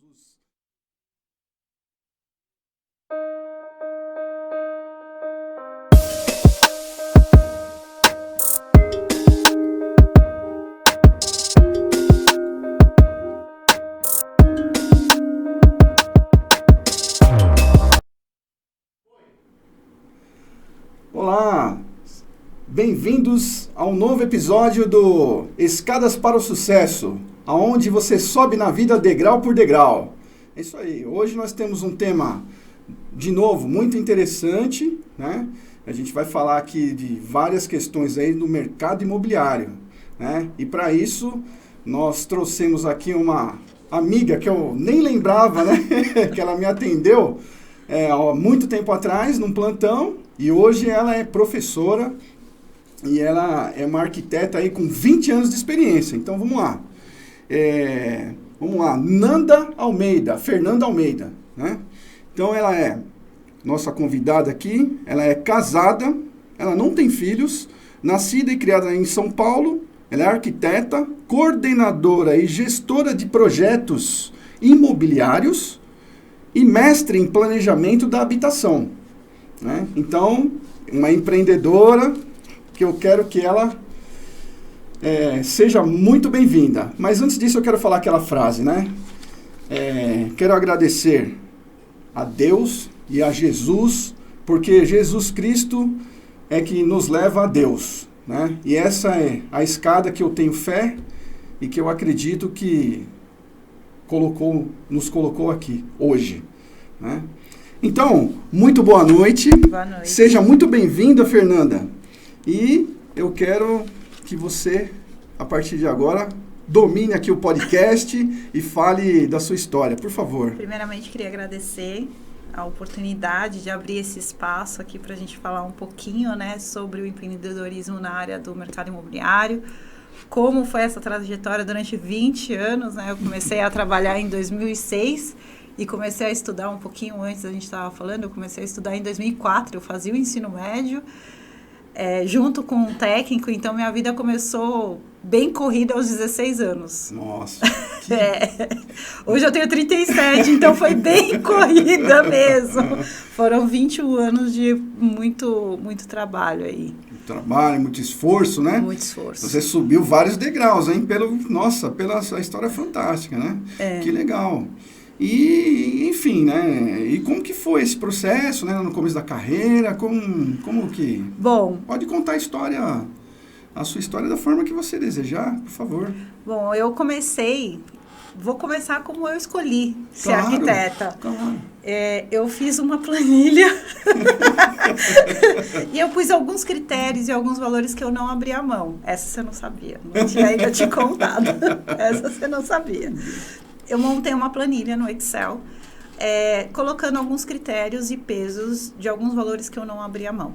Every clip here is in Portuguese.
Jesus. Olá, bem-vindos a um novo episódio do Escadas para o Sucesso, aonde você sobe na vida degrau por degrau. É isso aí, hoje nós temos um tema, de novo, muito interessante, né? A gente vai falar aqui de várias questões aí do mercado imobiliário, né? E para isso, nós trouxemos aqui uma amiga que eu nem lembrava, né? Que ela me atendeu há muito tempo atrás, num plantão, e hoje ela é professora e ela é uma arquiteta aí com 20 anos de experiência. Então vamos lá. Fernanda Almeida, né? Então ela é nossa convidada aqui, ela é casada, ela não tem filhos, nascida e criada em São Paulo, ela é arquiteta, coordenadora e gestora de projetos imobiliários e mestre em planejamento da habitação, né? Então, uma empreendedora que eu quero que ela seja muito bem-vinda. Mas antes disso eu quero falar aquela frase, né? Quero agradecer a Deus e a Jesus, porque Jesus Cristo é que nos leva a Deus, né? E essa é a escada que eu tenho fé e que eu acredito que nos colocou aqui hoje, né? Então, muito boa noite. Boa noite. Seja muito bem-vinda, Fernanda. E eu quero que você, a partir de agora, domine aqui o podcast e fale da sua história, por favor. Primeiramente, queria agradecer a oportunidade de abrir esse espaço aqui para a gente falar um pouquinho, né, sobre o empreendedorismo na área do mercado imobiliário. Como foi essa trajetória durante 20 anos, né? Eu comecei a trabalhar em 2006 e comecei a estudar um pouquinho antes, a gente estava falando, eu comecei a estudar em 2004, eu fazia o ensino médio, junto com um técnico, então minha vida começou bem corrida aos 16 anos. Nossa. Hoje eu tenho 37, então foi bem corrida mesmo. Foram 21 anos de muito, muito trabalho aí. Trabalho, muito esforço, né? Muito esforço. Você subiu vários degraus, hein? Pela sua história fantástica, né? Que legal. E, enfim, né? E como que foi esse processo, né? No começo da carreira, como que... Bom... Pode contar a sua história da forma que você desejar, por favor. Bom, vou começar como eu escolhi ser Claro, arquiteta. Claro. Eu fiz uma planilha e eu pus alguns critérios e alguns valores que eu não abri a mão. Essa você não sabia, não tinha ainda te contado. Essa você não sabia. Eu montei uma planilha no Excel, colocando alguns critérios e pesos de alguns valores que eu não abri a mão.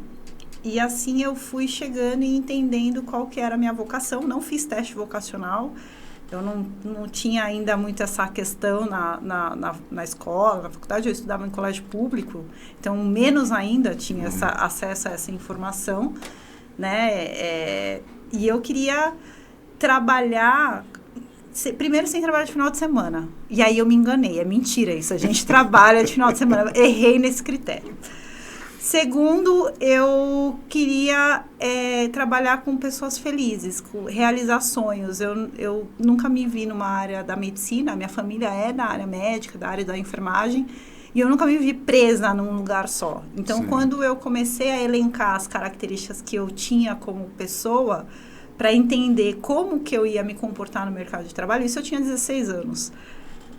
E assim eu fui chegando e entendendo qual que era a minha vocação. Não fiz teste vocacional, eu não tinha ainda muito essa questão na escola, na faculdade. Eu estudava em colégio público, então menos ainda tinha acesso a essa informação, né? E eu queria trabalhar... Primeiro, sem trabalhar de final de semana. E aí eu me enganei, é mentira isso. A gente trabalha de final de semana. Errei nesse critério. Segundo, eu queria trabalhar com pessoas felizes, realizar sonhos. Eu nunca me vi numa área da medicina, a minha família é da área médica, da área da enfermagem, e eu nunca me vi presa num lugar só. Então, Sim. Quando eu comecei a elencar as características que eu tinha como pessoa, para entender como que eu ia me comportar no mercado de trabalho, isso eu tinha 16 anos.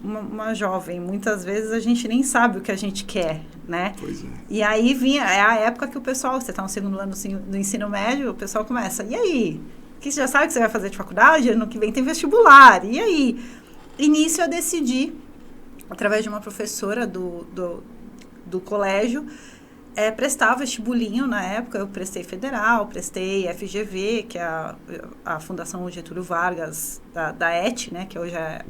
Uma jovem, muitas vezes a gente nem sabe o que a gente quer, né? Pois é. E aí é a época que o pessoal, você está no segundo ano do ensino médio, o pessoal começa, e aí? Que você já sabe o que você vai fazer de faculdade? Ano que vem tem vestibular, e aí? E nisso eu decidi, através de uma professora do colégio, prestar vestibulinho na época. Eu prestei federal, prestei FGV, que é a Fundação Getúlio Vargas da ET, né, que hoje é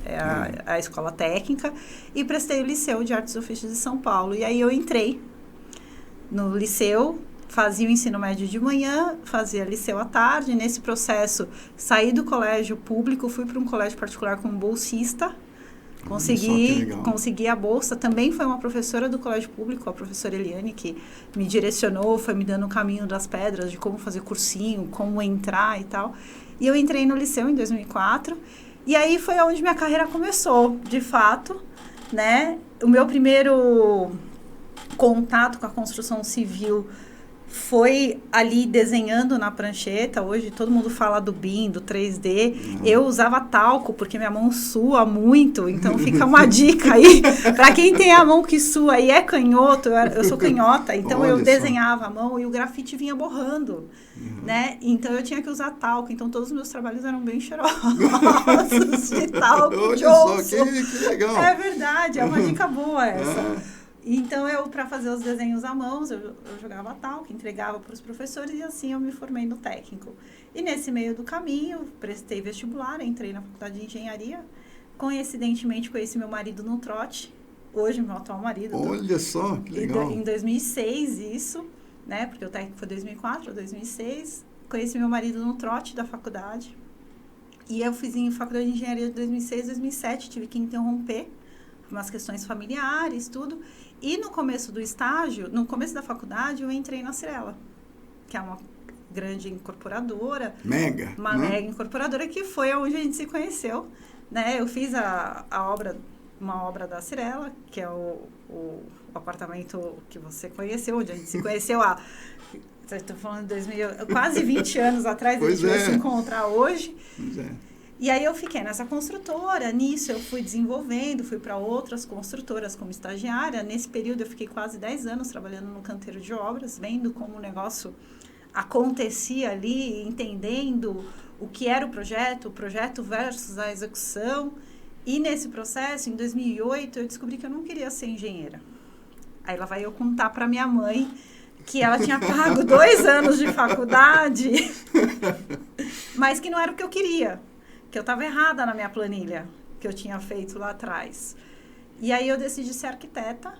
a escola técnica, e prestei o Liceu de Artes e Ofícios de São Paulo. E aí eu entrei no liceu, fazia o ensino médio de manhã, fazia liceu à tarde. Nesse processo, saí do colégio público, fui para um colégio particular como bolsista, Consegui a bolsa. Também foi uma professora do colégio público, a professora Eliane, que me direcionou, foi me dando o caminho das pedras, de como fazer cursinho, como entrar e tal. E eu entrei no liceu em 2004. E aí foi onde minha carreira começou, de fato, né? O meu primeiro contato com a construção civil foi ali desenhando na prancheta. Hoje todo mundo fala do BIM, do 3D. Eu usava talco porque minha mão sua muito, então fica uma dica aí para quem tem a mão que sua e é canhoto. Eu sou canhota, então Olha eu desenhava a mão e o grafite vinha borrando, né? Então eu tinha que usar talco. Então todos os meus trabalhos eram bem cheirosos de talco. Olha só, que legal. É verdade, é uma dica boa essa. Então, para fazer os desenhos à mão, eu jogava talco, entregava para os professores e assim eu me formei no técnico. E nesse meio do caminho, prestei vestibular, entrei na faculdade de engenharia. Coincidentemente, conheci meu marido no trote, hoje meu atual marido. Olha só, que legal. Em 2006, isso, né? Porque o técnico foi 2004, 2006. Conheci meu marido no trote da faculdade. E eu fiz em faculdade de engenharia de 2006, 2007, tive que interromper umas questões familiares, tudo. E no começo do estágio, no começo da faculdade, eu entrei na Cyrela, que é uma grande incorporadora. Uma mega incorporadora, que foi onde a gente se conheceu, né? Eu fiz uma obra da Cyrela, que é o apartamento que você conheceu, onde a gente se conheceu estou falando de 2000, quase 20 anos atrás, a gente vai se encontrar hoje. Pois é. E aí eu fiquei nessa construtora, nisso eu fui desenvolvendo, fui para outras construtoras como estagiária. Nesse período eu fiquei quase 10 anos trabalhando no canteiro de obras, vendo como o negócio acontecia ali, entendendo o que era o projeto versus a execução. E nesse processo, em 2008, eu descobri que eu não queria ser engenheira. Aí lá vai eu contar para minha mãe que ela tinha pago 2 anos de faculdade, mas que não era o que eu queria. Que eu estava errada na minha planilha, que eu tinha feito lá atrás. E aí eu decidi ser arquiteta,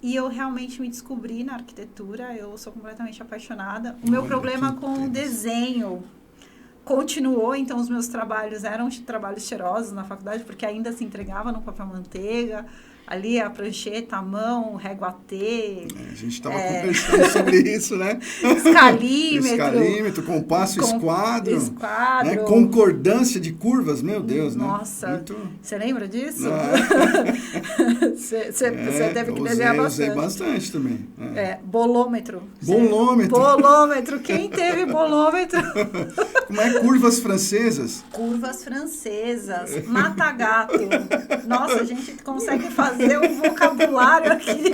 e eu realmente me descobri na arquitetura, eu sou completamente apaixonada. O meu problema com o desenho continuou, então os meus trabalhos eram trabalhos cheirosos na faculdade, porque ainda se entregava no papel manteiga, ali a prancheta, a mão, régua T. A gente estava conversando sobre isso, né? Escalímetro, compasso, esquadro. Né? Concordância de curvas, meu Deus, Nossa, né? Você lembra disso? Você teve que desenhar bastante. Usei bastante também. Bolômetro. Bolômetro. Quem teve bolômetro? Como é curvas francesas? Curvas francesas. Mata-gato. Nossa, a gente consegue fazer um vocabulário aqui.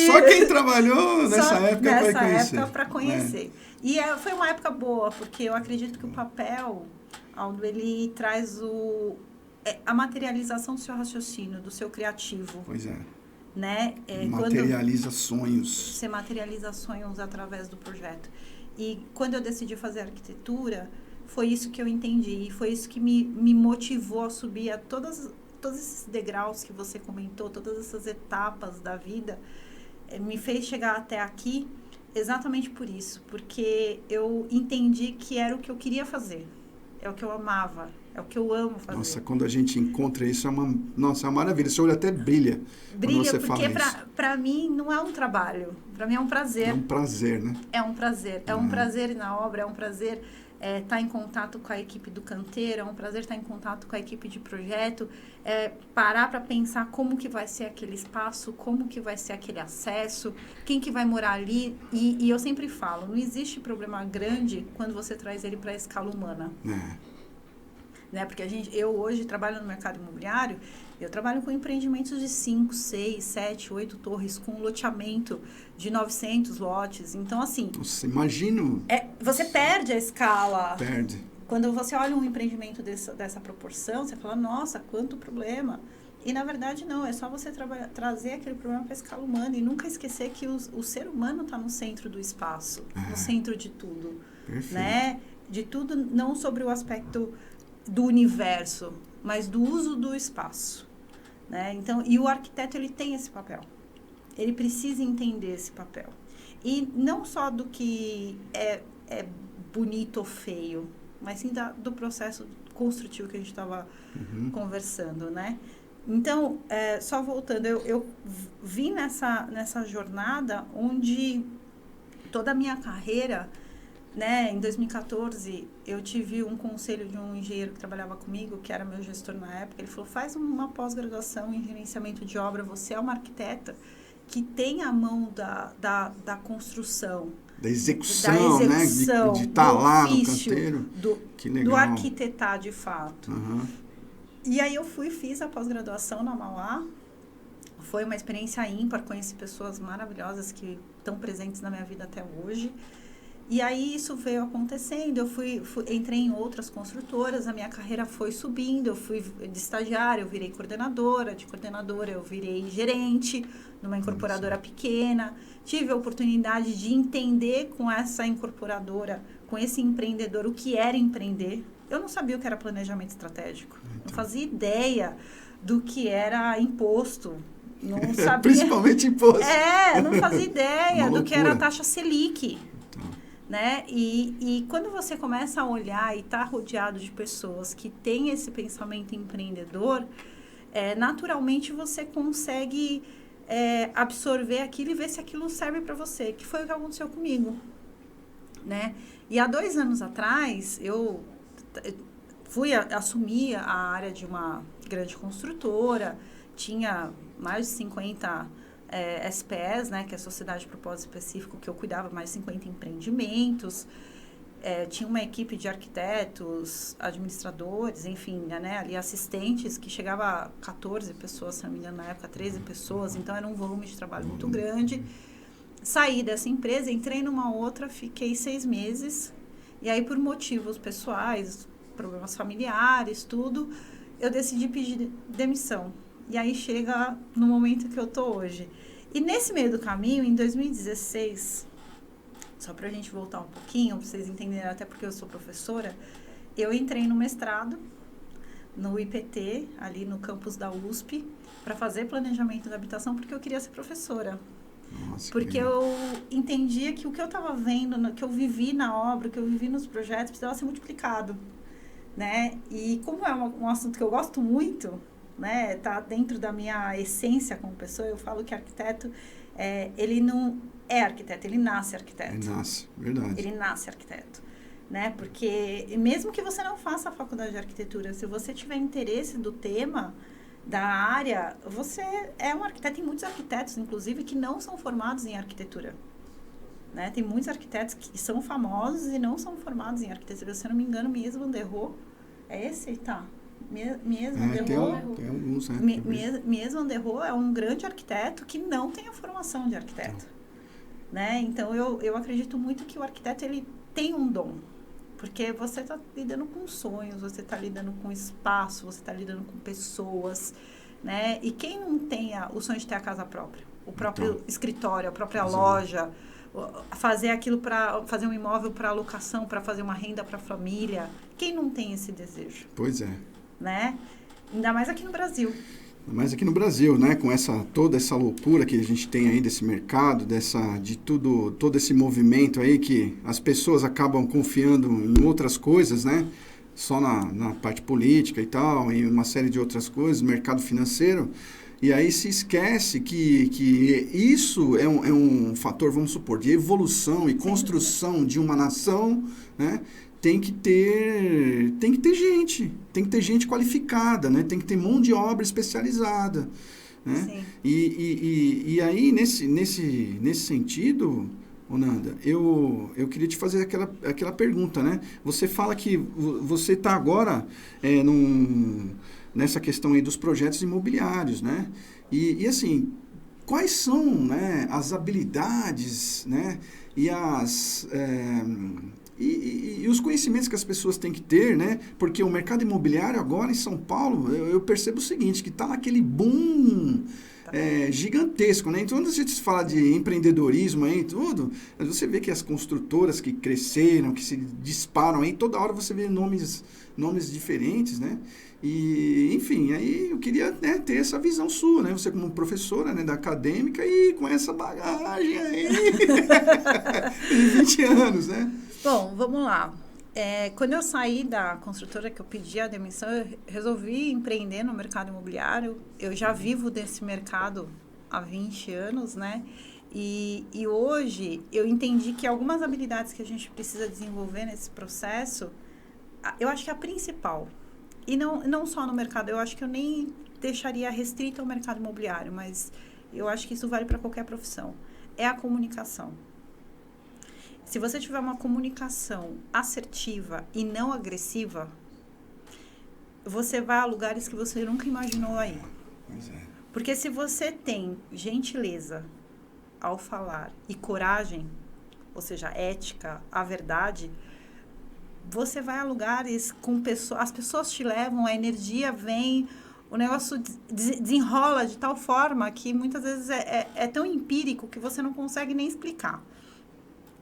Só quem trabalhou nessa época para conhecer. E foi uma época boa, porque eu acredito que o papel, Aldo, ele traz a materialização do seu raciocínio, do seu criativo. Pois é. Né? Materializa sonhos. Você materializa sonhos através do projeto. E quando eu decidi fazer arquitetura, foi isso que eu entendi. E foi isso que me motivou a subir a todos esses degraus que você comentou, todas essas etapas da vida, me fez chegar até aqui exatamente por isso. Porque eu entendi que era o que eu queria fazer. É o que eu amava. É o que eu amo fazer. Nossa, quando a gente encontra isso, é uma maravilha. Seu olho até brilha. Brilha, você porque fala para mim não é um trabalho. Para mim é um prazer. É um prazer, né? É um prazer. É um prazer na obra, é um prazer estar em contato com a equipe do canteiro, é um prazer estar em contato com a equipe de projeto, parar para pensar como que vai ser aquele espaço, como que vai ser aquele acesso, quem que vai morar ali. E eu sempre falo, não existe problema grande quando você traz ele para a escala humana. Né? Porque eu hoje trabalho no mercado imobiliário, eu trabalho com empreendimentos de 5, 6, 7, 8 torres, com loteamento de 900 lotes. Então, assim... Nossa, imagino... Você perde a escala. Perde. Quando você olha um empreendimento dessa proporção, você fala, nossa, quanto problema. E, na verdade, não. É só você trazer aquele problema para a escala humana e nunca esquecer que o ser humano está no centro do espaço, no centro de tudo. Perfeito. Né? De tudo, não sobre o aspecto do universo, mas do uso do espaço. Né? Então, e o arquiteto, ele tem esse papel. Ele precisa entender esse papel. E não só do que é bonito ou feio, mas sim do processo construtivo que a gente estava conversando, né? Então, só voltando, eu vim nessa jornada onde toda a minha carreira, né, em 2014, eu tive um conselho de um engenheiro que trabalhava comigo, que era meu gestor na época. Ele falou, faz uma pós-graduação em gerenciamento de obra, você é uma arquiteta que tem a mão da construção. Da execução, né? De estar lá no canteiro. Que legal. Do arquitetar, de fato. Uhum. E aí eu fiz a pós-graduação na Mauá. Foi uma experiência ímpar, conheci pessoas maravilhosas que estão presentes na minha vida até hoje. E aí isso veio acontecendo, eu entrei em outras construtoras, a minha carreira foi subindo, eu fui de estagiária, eu virei coordenadora, de coordenadora eu virei gerente numa incorporadora pequena. Tive a oportunidade de entender com essa incorporadora, com esse empreendedor, o que era empreender. Eu não sabia o que era planejamento estratégico, não fazia ideia do que era imposto. Não sabia. Principalmente imposto. Não fazia ideia do que era a taxa Selic. Né? E quando você começa a olhar e está rodeado de pessoas que têm esse pensamento empreendedor, naturalmente você consegue absorver aquilo e ver se aquilo serve para você, que foi o que aconteceu comigo. Né? E há 2 anos atrás, eu assumi a área de uma grande construtora, tinha mais de 50 SPS, né, que é a Sociedade de Propósito Específico, que eu cuidava, mais de 50 empreendimentos. Tinha uma equipe de arquitetos, administradores, enfim, né, ali assistentes, que chegava a 14 pessoas, se não me engano, na época 13 pessoas, então era um volume de trabalho muito grande. Saí dessa empresa, entrei numa outra, fiquei 6 meses, e aí por motivos pessoais, problemas familiares, tudo, eu decidi pedir demissão. E aí chega no momento que eu tô hoje. E nesse meio do caminho, em 2016, só pra gente voltar um pouquinho, pra vocês entenderem, até porque eu sou professora, eu entrei no mestrado, no IPT, ali no campus da USP, para fazer planejamento da habitação, porque eu queria ser professora. Nossa, porque eu entendia que o que eu estava vendo, que eu vivi na obra, que eu vivi nos projetos, precisava ser multiplicado, né? E como é um assunto que eu gosto muito, né, tá dentro da minha essência como pessoa, eu falo que arquiteto, ele não é arquiteto, ele nasce arquiteto. Ele nasce, verdade. Ele nasce arquiteto, né, porque mesmo que você não faça a faculdade de arquitetura, se você tiver interesse do tema, da área, você é um arquiteto. Tem muitos arquitetos, inclusive, que não são formados em arquitetura, né, tem muitos arquitetos que são famosos e não são formados em arquitetura. Se eu não me engano, Mies van der Rohe, esse, tá? Mies van der Rohe. Tem alguns, né? Mies van der Rohe é um grande arquiteto que não tem a formação de arquiteto, né? Então eu acredito muito que o arquiteto ele tem um dom, porque você está lidando com sonhos, você está lidando com espaço, você está lidando com pessoas, né? E quem não tem o sonho de ter a casa própria, o próprio escritório, a própria loja, fazer aquilo para fazer um imóvel para alocação, para fazer uma renda para a família, quem não tem esse desejo? Pois é. Né? Ainda mais aqui no Brasil. Mas aqui no Brasil, né, com toda essa loucura que a gente tem aí desse mercado, todo esse movimento aí que as pessoas acabam confiando em outras coisas, né, só na parte política e tal, e uma série de outras coisas, mercado financeiro, e aí se esquece que isso é um fator, vamos supor, de evolução e construção de uma nação, né? Tem que ter gente qualificada, né? Tem que ter mão de obra especializada, né? E aí, nesse sentido, Nanda, eu queria te fazer aquela pergunta, né? Você fala que você está agora nessa questão aí dos projetos imobiliários, né? E assim, quais são, né, as habilidades, né? E os conhecimentos que as pessoas têm que ter, né? Porque o mercado imobiliário agora em São Paulo, eu percebo o seguinte, que está naquele boom gigantesco, né? Então, quando a gente fala de empreendedorismo aí e tudo, você vê que as construtoras que cresceram, que se disparam aí, toda hora você vê nomes diferentes, né? E, enfim, aí eu queria, né, ter essa visão sua, né? Você como professora, né, da acadêmica e com essa bagagem aí de 20 anos, né? Bom, vamos lá. Quando eu saí da construtora que eu pedi a demissão, eu resolvi empreender no mercado imobiliário. Eu já vivo desse mercado há 20 anos, né? E hoje eu entendi que algumas habilidades que a gente precisa desenvolver nesse processo, eu acho que a principal, e não só no mercado, eu acho que eu nem deixaria restrito ao mercado imobiliário, mas eu acho que isso vale para qualquer profissão, é a comunicação. Se você tiver uma comunicação assertiva e não agressiva, você vai a lugares que você nunca imaginou aí. Pois é. Porque se você tem gentileza ao falar e coragem, ou seja, ética, a verdade, você vai a lugares com pessoas, as pessoas te levam, a energia vem, o negócio desenrola de tal forma que muitas vezes é tão empírico que você não consegue nem explicar.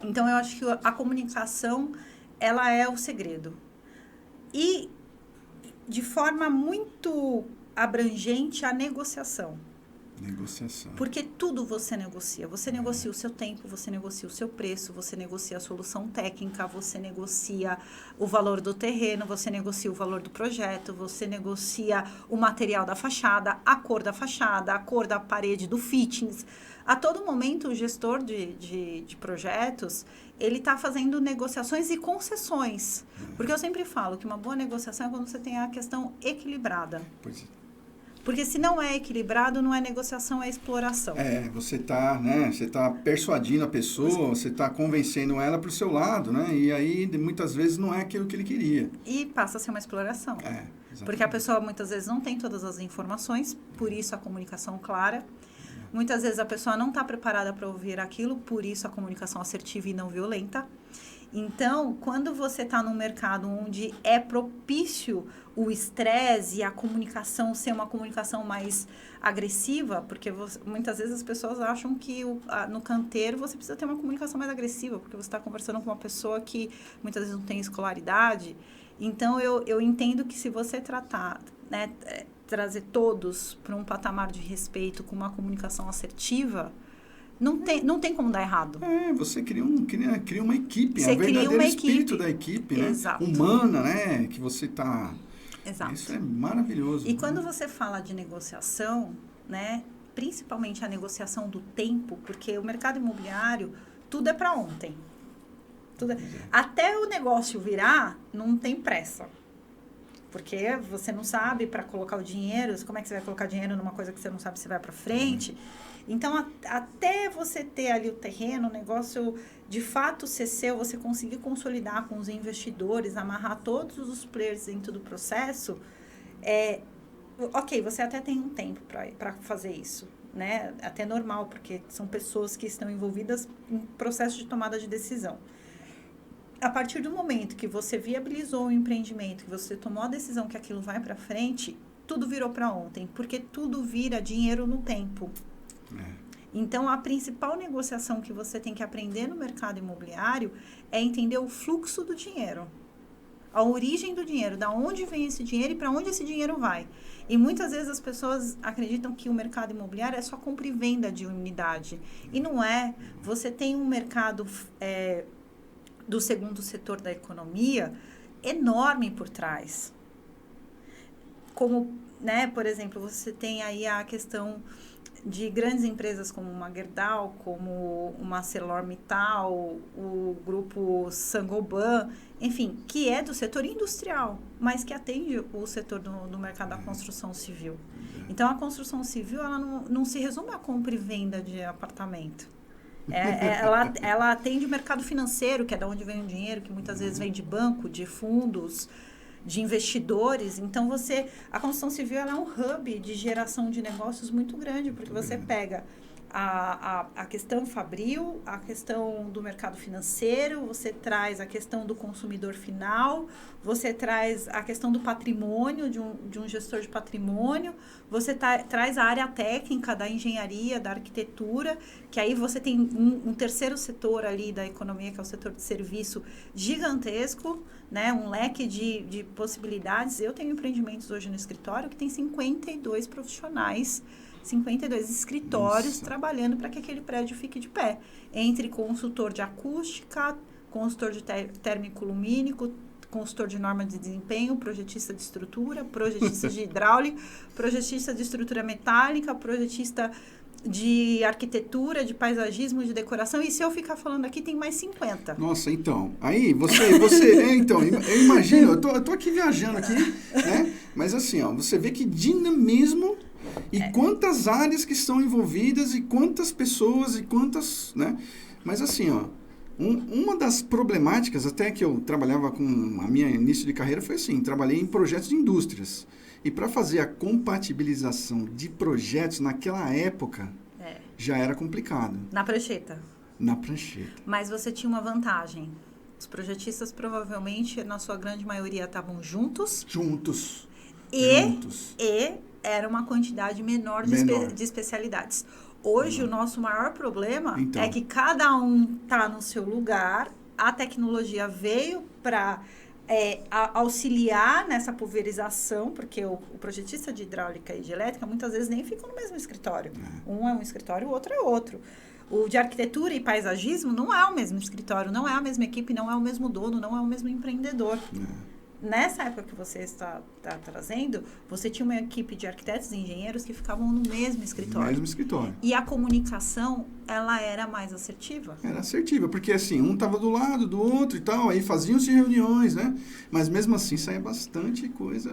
Então, eu acho que a comunicação, ela é o segredo. E, de forma muito abrangente, a negociação. Negociação. Porque tudo você negocia. Você negocia o seu tempo, você negocia o seu preço, você negocia a solução técnica, você negocia o valor do terreno, você negocia o valor do projeto, você negocia o material da fachada, a cor da parede, do fittings. A todo momento, o gestor de projetos, ele está fazendo negociações e concessões. Porque eu sempre falo que uma boa negociação é quando você tem a questão equilibrada. Pois é. Porque se não é equilibrado, não é negociação, é exploração. Você está, né? Você está persuadindo a pessoa, você está convencendo ela para o seu lado, né? E aí, muitas vezes, não é aquilo que ele queria. E passa a ser uma exploração. Porque a pessoa, muitas vezes, não tem todas as informações, por isso a comunicação clara. Muitas vezes, a pessoa não está preparada para ouvir aquilo, por isso a comunicação assertiva e não violenta. Então, quando você está num mercado onde é propício o estresse e a comunicação ser uma comunicação mais agressiva, porque muitas vezes as pessoas acham que no canteiro você precisa ter uma comunicação mais agressiva, porque você está conversando com uma pessoa que muitas vezes não tem escolaridade. Então, eu entendo que se você tratar, né, trazer todos para um patamar de respeito com uma comunicação assertiva, não tem como dar errado. Você cria uma equipe, você é o verdadeiro espírito equipe. Da equipe, né? Exato. Humana, né? Que você está... Exato. Isso é maravilhoso. E quando você fala de negociação, né? Principalmente a negociação do tempo, porque o mercado imobiliário, tudo é para ontem. Até o negócio virar, não tem pressa. Porque você não sabe para colocar o dinheiro, como é que você vai colocar dinheiro numa coisa que você não sabe se vai para frente. Então, até você ter ali o terreno, o negócio de fato ser seu, você conseguir consolidar com os investidores, amarrar todos os players dentro do processo, ok, você até tem um tempo para fazer isso, né? Até normal, porque são pessoas que estão envolvidas em processo de tomada de decisão. A partir do momento que você viabilizou o empreendimento, que você tomou a decisão que aquilo vai para frente, tudo virou para ontem, porque tudo vira dinheiro no tempo. Então, a principal negociação que você tem que aprender no mercado imobiliário é entender o fluxo do dinheiro, a origem do dinheiro, da onde vem esse dinheiro e para onde esse dinheiro vai. E muitas vezes as pessoas acreditam que o mercado imobiliário é só compra e venda de unidade. E não é. Você tem um mercado do segundo setor da economia enorme por trás. Como, né, por exemplo, você tem aí a questão de grandes empresas como uma Gerdau, como uma ArcelorMittal, o grupo Saint-Gobain, enfim, que é do setor industrial, mas que atende o setor do mercado da construção civil. Então, a construção civil, ela não se resume a compra e venda de apartamento. Ela atende o mercado financeiro, que é de onde vem o dinheiro, que muitas vezes vem de banco, de fundos, de investidores. Então, a construção civil ela é um hub de geração de negócios muito grande, porque você pega a questão fabril, a questão do mercado financeiro, você traz a questão do consumidor final, você traz a questão do patrimônio, de um gestor de patrimônio, você traz a área técnica da engenharia, da arquitetura, que aí você tem um terceiro setor ali da economia, que é o setor de serviço gigantesco, né? Um leque de possibilidades. Eu tenho empreendimentos hoje no escritório que tem 52 profissionais, 52 escritórios trabalhando para que aquele prédio fique de pé. Entre consultor de acústica, consultor de térmico lumínico, consultor de norma de desempenho, projetista de estrutura, projetista de hidráulica, projetista de estrutura metálica, projetista de arquitetura, de paisagismo, de decoração. E se eu ficar falando aqui, tem mais 50. Nossa, então. Aí, então, eu imagino, eu tô aqui viajando aqui, né? Mas assim, ó, você vê que dinamismo e quantas áreas que estão envolvidas e quantas pessoas e quantas, né? Mas assim, ó, uma das problemáticas, até que eu trabalhava com a minha início de carreira, foi assim, trabalhei em projetos de indústrias. E para fazer a compatibilização de projetos naquela época, já era complicado. Na prancheta. Na prancheta. Mas você tinha uma vantagem. Os projetistas provavelmente, na sua grande maioria, estavam juntos. E era uma quantidade menor de especialidades. Hoje, o nosso maior problema é que cada um está no seu lugar. A tecnologia veio para auxiliar nessa pulverização, porque o projetista de hidráulica e de elétrica muitas vezes nem ficam no mesmo escritório. Um é um escritório, o outro é outro. O de arquitetura e paisagismo não é o mesmo escritório, não é a mesma equipe, não é o mesmo dono, não é o mesmo empreendedor. Nessa época que você está trazendo, você tinha uma equipe de arquitetos e engenheiros que ficavam no mesmo escritório. E a comunicação, ela era mais assertiva. Era assertiva, porque assim, um estava do lado do outro e tal, aí faziam-se reuniões, né? Mas mesmo assim, saía bastante coisa.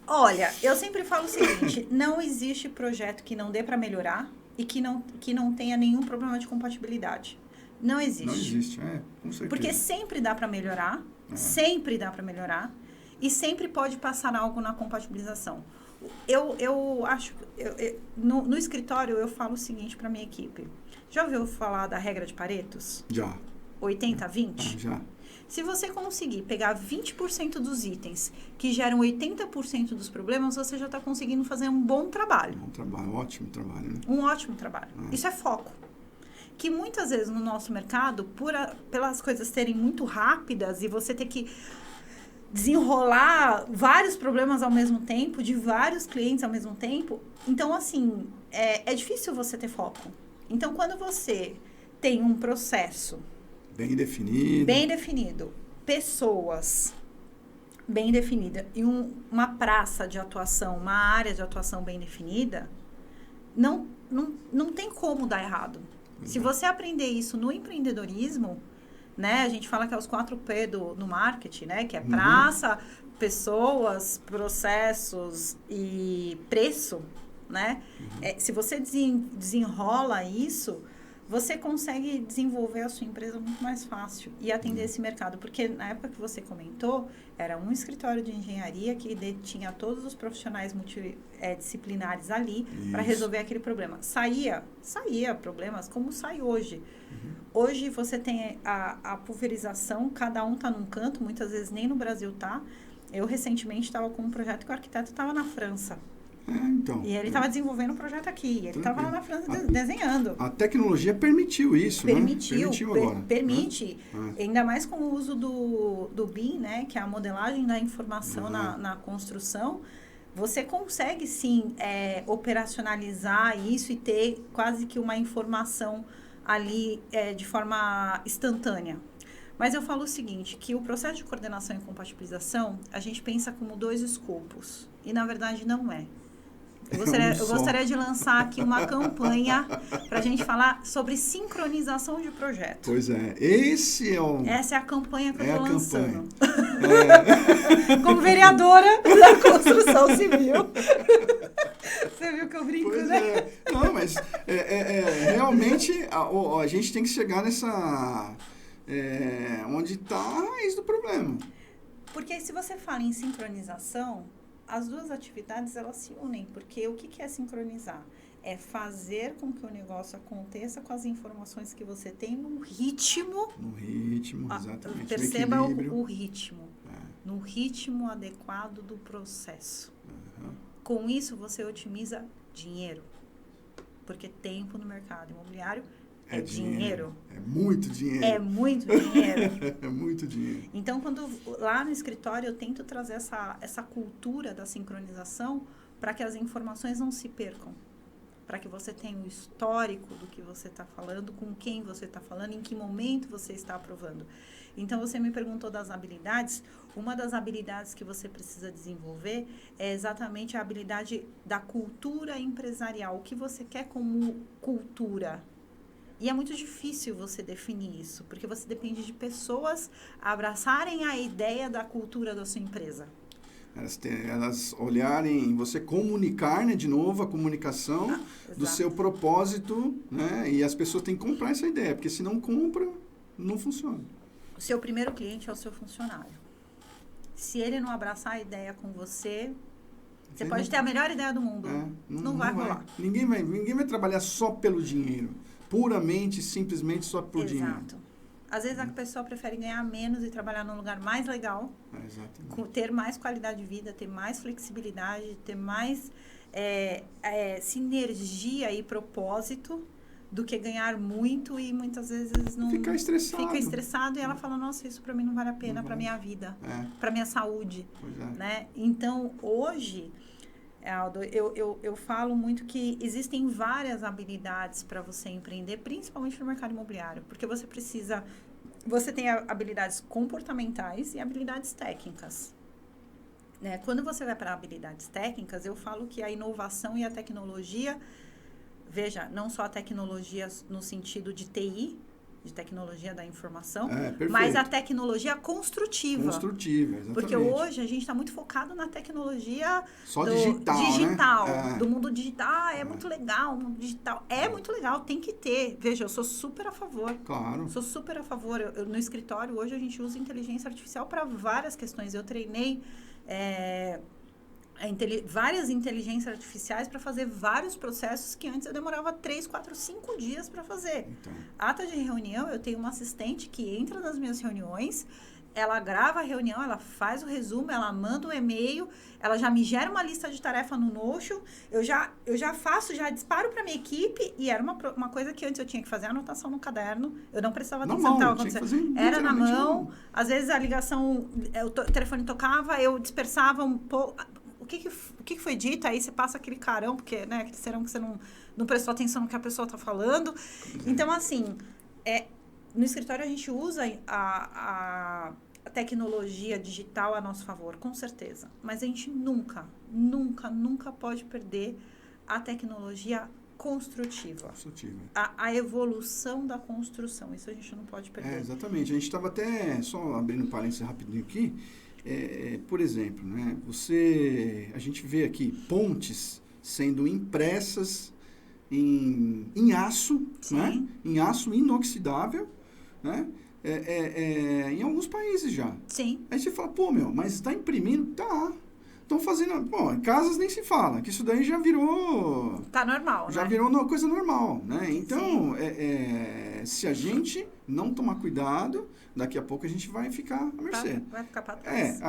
Olha, eu sempre falo o seguinte, não existe projeto que não dê para melhorar e que não tenha nenhum problema de compatibilidade. Não existe. Não existe, com certeza. Porque sempre dá para melhorar, e sempre pode passar algo na compatibilização. Eu acho, no escritório eu falo o seguinte para minha equipe. Já ouviu falar da regra de Paretos? Já. 80-20? Já. Se você conseguir pegar 20% dos itens que geram 80% dos problemas, você já está conseguindo fazer um bom trabalho. Ótimo trabalho, né? Um ótimo trabalho. Isso é foco. Que muitas vezes no nosso mercado, pelas coisas serem muito rápidas e você ter que desenrolar vários problemas ao mesmo tempo, de vários clientes ao mesmo tempo, então, assim, é difícil você ter foco. Então, quando você tem um processo bem definido, pessoas bem definidas e uma praça de atuação, uma área de atuação bem definida, não tem como dar errado. Se você aprender isso no empreendedorismo, né? A gente fala que é os 4P do marketing, né? Que é praça, pessoas, processos e preço, né? Se você desenrola isso, você consegue desenvolver a sua empresa muito mais fácil e atender esse mercado. Porque na época que você comentou, era um escritório de engenharia que tinha todos os profissionais multidisciplinares ali para resolver aquele problema. Saía problemas como sai hoje. Hoje você tem a pulverização, cada um está num canto, muitas vezes nem no Brasil está. Eu recentemente estava com um projeto que o arquiteto estava na França. Então, e ele estava desenvolvendo um projeto aqui. Ele estava lá na França desenhando. A tecnologia permitiu isso, Permitiu agora. Permite. Ainda mais com o uso do BIM, né? Que é a modelagem da informação na construção. Você consegue, sim, operacionalizar isso e ter quase que uma informação ali de forma instantânea. Mas eu falo o seguinte, que o processo de coordenação e compatibilização, a gente pensa como 2 escopos. E, na verdade, não é. Eu gostaria de lançar aqui uma campanha para a gente falar sobre sincronização de projeto. Pois é, essa é a campanha que eu estou lançando. Como vereadora da construção civil. Você viu que eu brinco, pois né? Não, mas realmente a gente tem que chegar nessa... onde está a raiz do problema. Porque se você fala em sincronização, as duas atividades, elas se unem, porque o que é sincronizar? É fazer com que o negócio aconteça com as informações que você tem no ritmo. No ritmo, exatamente. Perceba o ritmo. No ritmo adequado do processo. Com isso, você otimiza dinheiro. Porque tempo no mercado imobiliário é dinheiro. É muito dinheiro. É muito dinheiro. É muito dinheiro. Então, lá no escritório, eu tento trazer essa cultura da sincronização para que as informações não se percam. para que você tenha o histórico do que você está falando, com quem você está falando, em que momento você está aprovando. Então, você me perguntou das habilidades. Uma das habilidades que você precisa desenvolver é exatamente a habilidade da cultura empresarial. O que você quer como cultura? E é muito difícil você definir isso, porque você depende de pessoas abraçarem a ideia da cultura da sua empresa. Elas olharem, você comunicar, né, de novo, a comunicação do seu propósito, né, e as pessoas têm que comprar essa ideia, porque se não compra, não funciona. O seu primeiro cliente é o seu funcionário. Se ele não abraçar a ideia com você, você pode ter a melhor ideia do mundo, não vai rolar. Ninguém vai trabalhar só pelo dinheiro, puramente, simplesmente só por dinheiro. Exato. Às vezes a pessoa prefere ganhar menos e trabalhar num lugar mais legal, ter mais qualidade de vida, ter mais flexibilidade, ter mais sinergia e propósito, do que ganhar muito e muitas vezes não... Fica estressado e ela fala, nossa, isso para mim não vale a pena, para minha vida, para minha saúde. Né? Então, hoje, Aldo, eu falo muito que existem várias habilidades para você empreender, principalmente no mercado imobiliário, porque você tem habilidades comportamentais e habilidades técnicas. Né? Quando você vai para habilidades técnicas, eu falo que a inovação e a tecnologia, veja, não só a tecnologia no sentido de TI, de tecnologia da informação, mas a tecnologia construtiva. Exatamente. Porque hoje a gente está muito focado na tecnologia só digital, né? Do mundo digital. É muito legal, o mundo digital é muito legal, tem que ter. Veja, eu sou super a favor. Claro. Sou super a favor. No escritório, hoje, a gente usa inteligência artificial para várias questões. Eu treinei várias inteligências artificiais para fazer vários processos que antes eu demorava 3, 4, 5 dias para fazer. Então. Ata de reunião, eu tenho uma assistente que entra nas minhas reuniões, ela grava a reunião, ela faz o resumo, ela manda um e-mail, ela já me gera uma lista de tarefa no Notion, eu já disparo para minha equipe, e era uma coisa que antes eu tinha que fazer anotação no caderno, eu não prestava atenção no que estava acontecendo. Era na mão, às vezes a ligação, o telefone tocava, eu dispersava um pouco. O que foi dito? Aí você passa aquele carão, porque, né, aquele serão que você não prestou atenção no que a pessoa está falando. Então, assim, no escritório a gente usa a tecnologia digital a nosso favor, com certeza. Mas a gente nunca pode perder a tecnologia construtiva. A evolução da construção. Isso a gente não pode perder. Exatamente. A gente estava até, só abrindo um parênteses rapidinho aqui, por exemplo, né, a gente vê aqui pontes sendo impressas em aço, né, em aço inoxidável, né, em alguns países já. Sim. Aí você fala, mas está imprimindo? Tá. Estão fazendo... Bom, em casas nem se fala, que isso daí já virou... Tá normal, já virou uma coisa normal, né? Então, se a gente não tomar cuidado, daqui a pouco a gente vai ficar à mercê. Vai ficar para trás.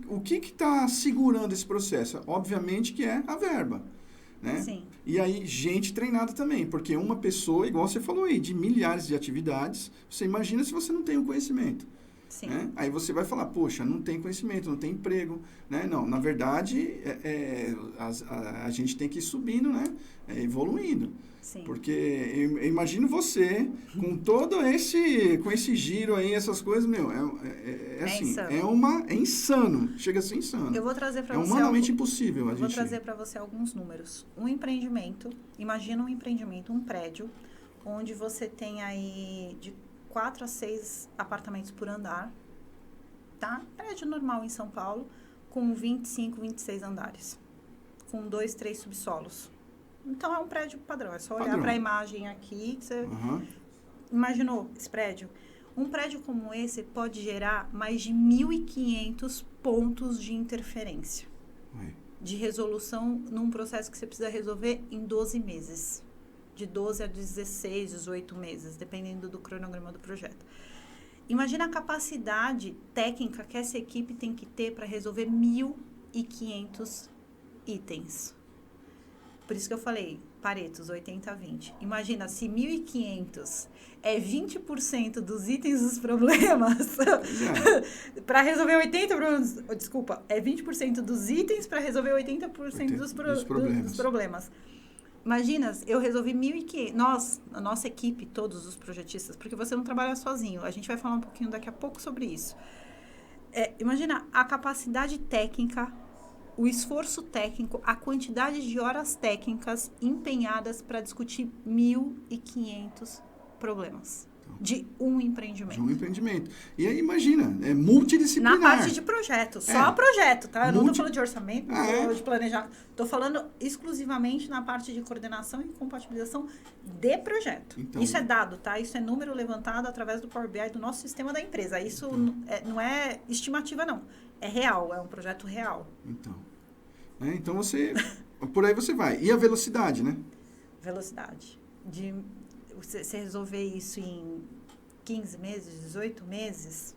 O que está segurando esse processo? Obviamente que é a verba, né? Sim. E aí, gente treinada também, porque uma pessoa, igual você falou aí, de milhares de atividades, você imagina se você não tem o conhecimento. Sim. Né? Aí você vai falar, poxa, não tem conhecimento, não tem emprego, né? Não, na verdade, a gente tem que ir subindo, né? Evoluindo. Sim. Porque eu imagino você, com todo esse giro aí, essas coisas, assim, insano. É insano, chega a ser insano. Eu vou trazer para você... humanamente impossível. Vou trazer para você alguns números. Imagina um empreendimento, um prédio, onde você tem aí de 4 a 6 apartamentos por andar, tá? Prédio normal em São Paulo, com 25, 26 andares, com 2, 3 subsolos. Então, é um prédio padrão. É só olhar para a imagem aqui, que você imaginou esse prédio. Um prédio como esse pode gerar mais de 1.500 pontos de interferência, de resolução num processo que você precisa resolver em 12 meses. De 12 a 16, 18 meses, dependendo do cronograma do projeto. Imagina a capacidade técnica que essa equipe tem que ter para resolver 1.500 itens. Por isso que eu falei, Paretos, 80-20. Imagina, se 1.500 é 20% dos itens dos problemas, para resolver 80 problemas, desculpa, é 20% dos itens para resolver 80% dos problemas. Imagina, eu resolvi 1.500, a nossa equipe, todos os projetistas, porque você não trabalha sozinho. A gente vai falar um pouquinho daqui a pouco sobre isso. Imagina a capacidade técnica, o esforço técnico, a quantidade de horas técnicas empenhadas para discutir 1.500 problemas de um empreendimento. De um empreendimento. E aí, imagina, é multidisciplinar. Na parte de projeto, só projeto, tá? Eu não estou falando de orçamento, de planejamento. Estou falando exclusivamente na parte de coordenação e compatibilização de projeto. Então, isso é dado, tá? Isso é número levantado através do Power BI do nosso sistema da empresa. Isso não é estimativa, não. É real, é um projeto real. Então você... por aí você vai. E a velocidade, né? Velocidade. Você resolver isso em 15 meses, 18 meses.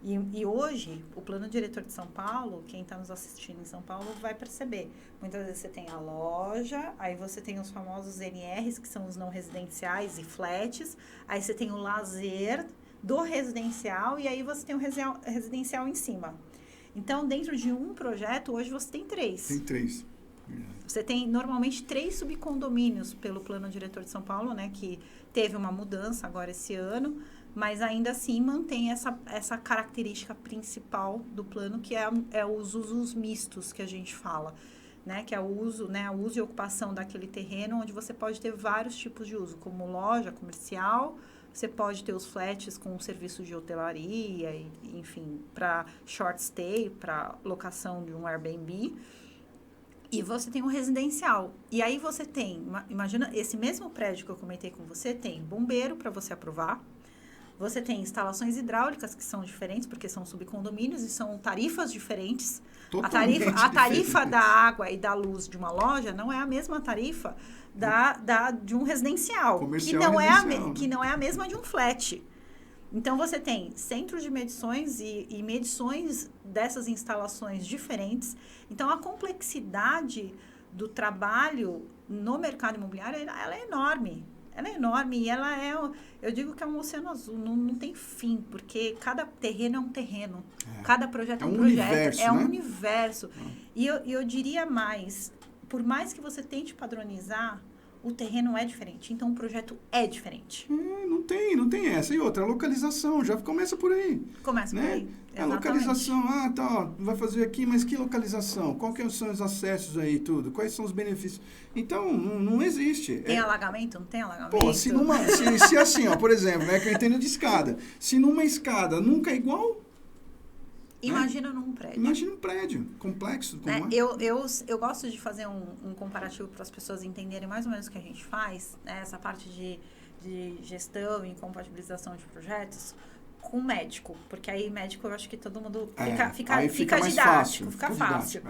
E hoje, o plano diretor de São Paulo, quem está nos assistindo em São Paulo vai perceber. Muitas vezes você tem a loja, aí você tem os famosos NRs, que são os não residenciais e flats. Aí você tem o lazer do residencial e aí você tem o residencial em cima. Então, dentro de um projeto, hoje você tem 3. Tem 3. Você tem, normalmente, 3 subcondomínios pelo plano diretor de São Paulo, né? Que teve uma mudança agora esse ano, mas ainda assim mantém essa característica principal do plano, que é os usos mistos que a gente fala, né? Que é o uso e ocupação daquele terreno, onde você pode ter vários tipos de uso, como loja, comercial. Você pode ter os flats com serviço de hotelaria, enfim, para short stay, para locação de um Airbnb. E você tem um residencial. E aí você tem, imagina, esse mesmo prédio que eu comentei com você, tem bombeiro para você aprovar. Você tem instalações hidráulicas que são diferentes, porque são subcondomínios e são tarifas diferentes. A tarifa da água e da luz de uma loja não é a mesma tarifa de um residencial. Que não é a mesma de um flat. Então, você tem centros de medições e medições dessas instalações diferentes. Então, a complexidade do trabalho no mercado imobiliário, ela é enorme. Ela é enorme e eu digo que é um oceano azul, não tem fim, porque cada terreno é um terreno, cada projeto é um projeto, universo, um universo. E eu diria mais, por mais que você tente padronizar, o terreno é diferente, então o projeto é diferente. Não tem essa. E outra, a localização, já começa por aí. Começa por aí, exatamente. A localização, vai fazer aqui, mas que localização? Quais são os acessos aí, tudo? Quais são os benefícios? Então, não existe. Tem alagamento? Não tem alagamento? Pô, se assim, ó, por exemplo, né, que eu entendo de escada. Se numa escada nunca é igual... Imagina num prédio. Imagina um prédio complexo. Como Eu gosto de fazer um comparativo para as pessoas entenderem mais ou menos o que a gente faz, né? Essa parte de gestão e compatibilização de projetos com médico. Porque aí médico eu acho que todo mundo fica didático, fica fácil.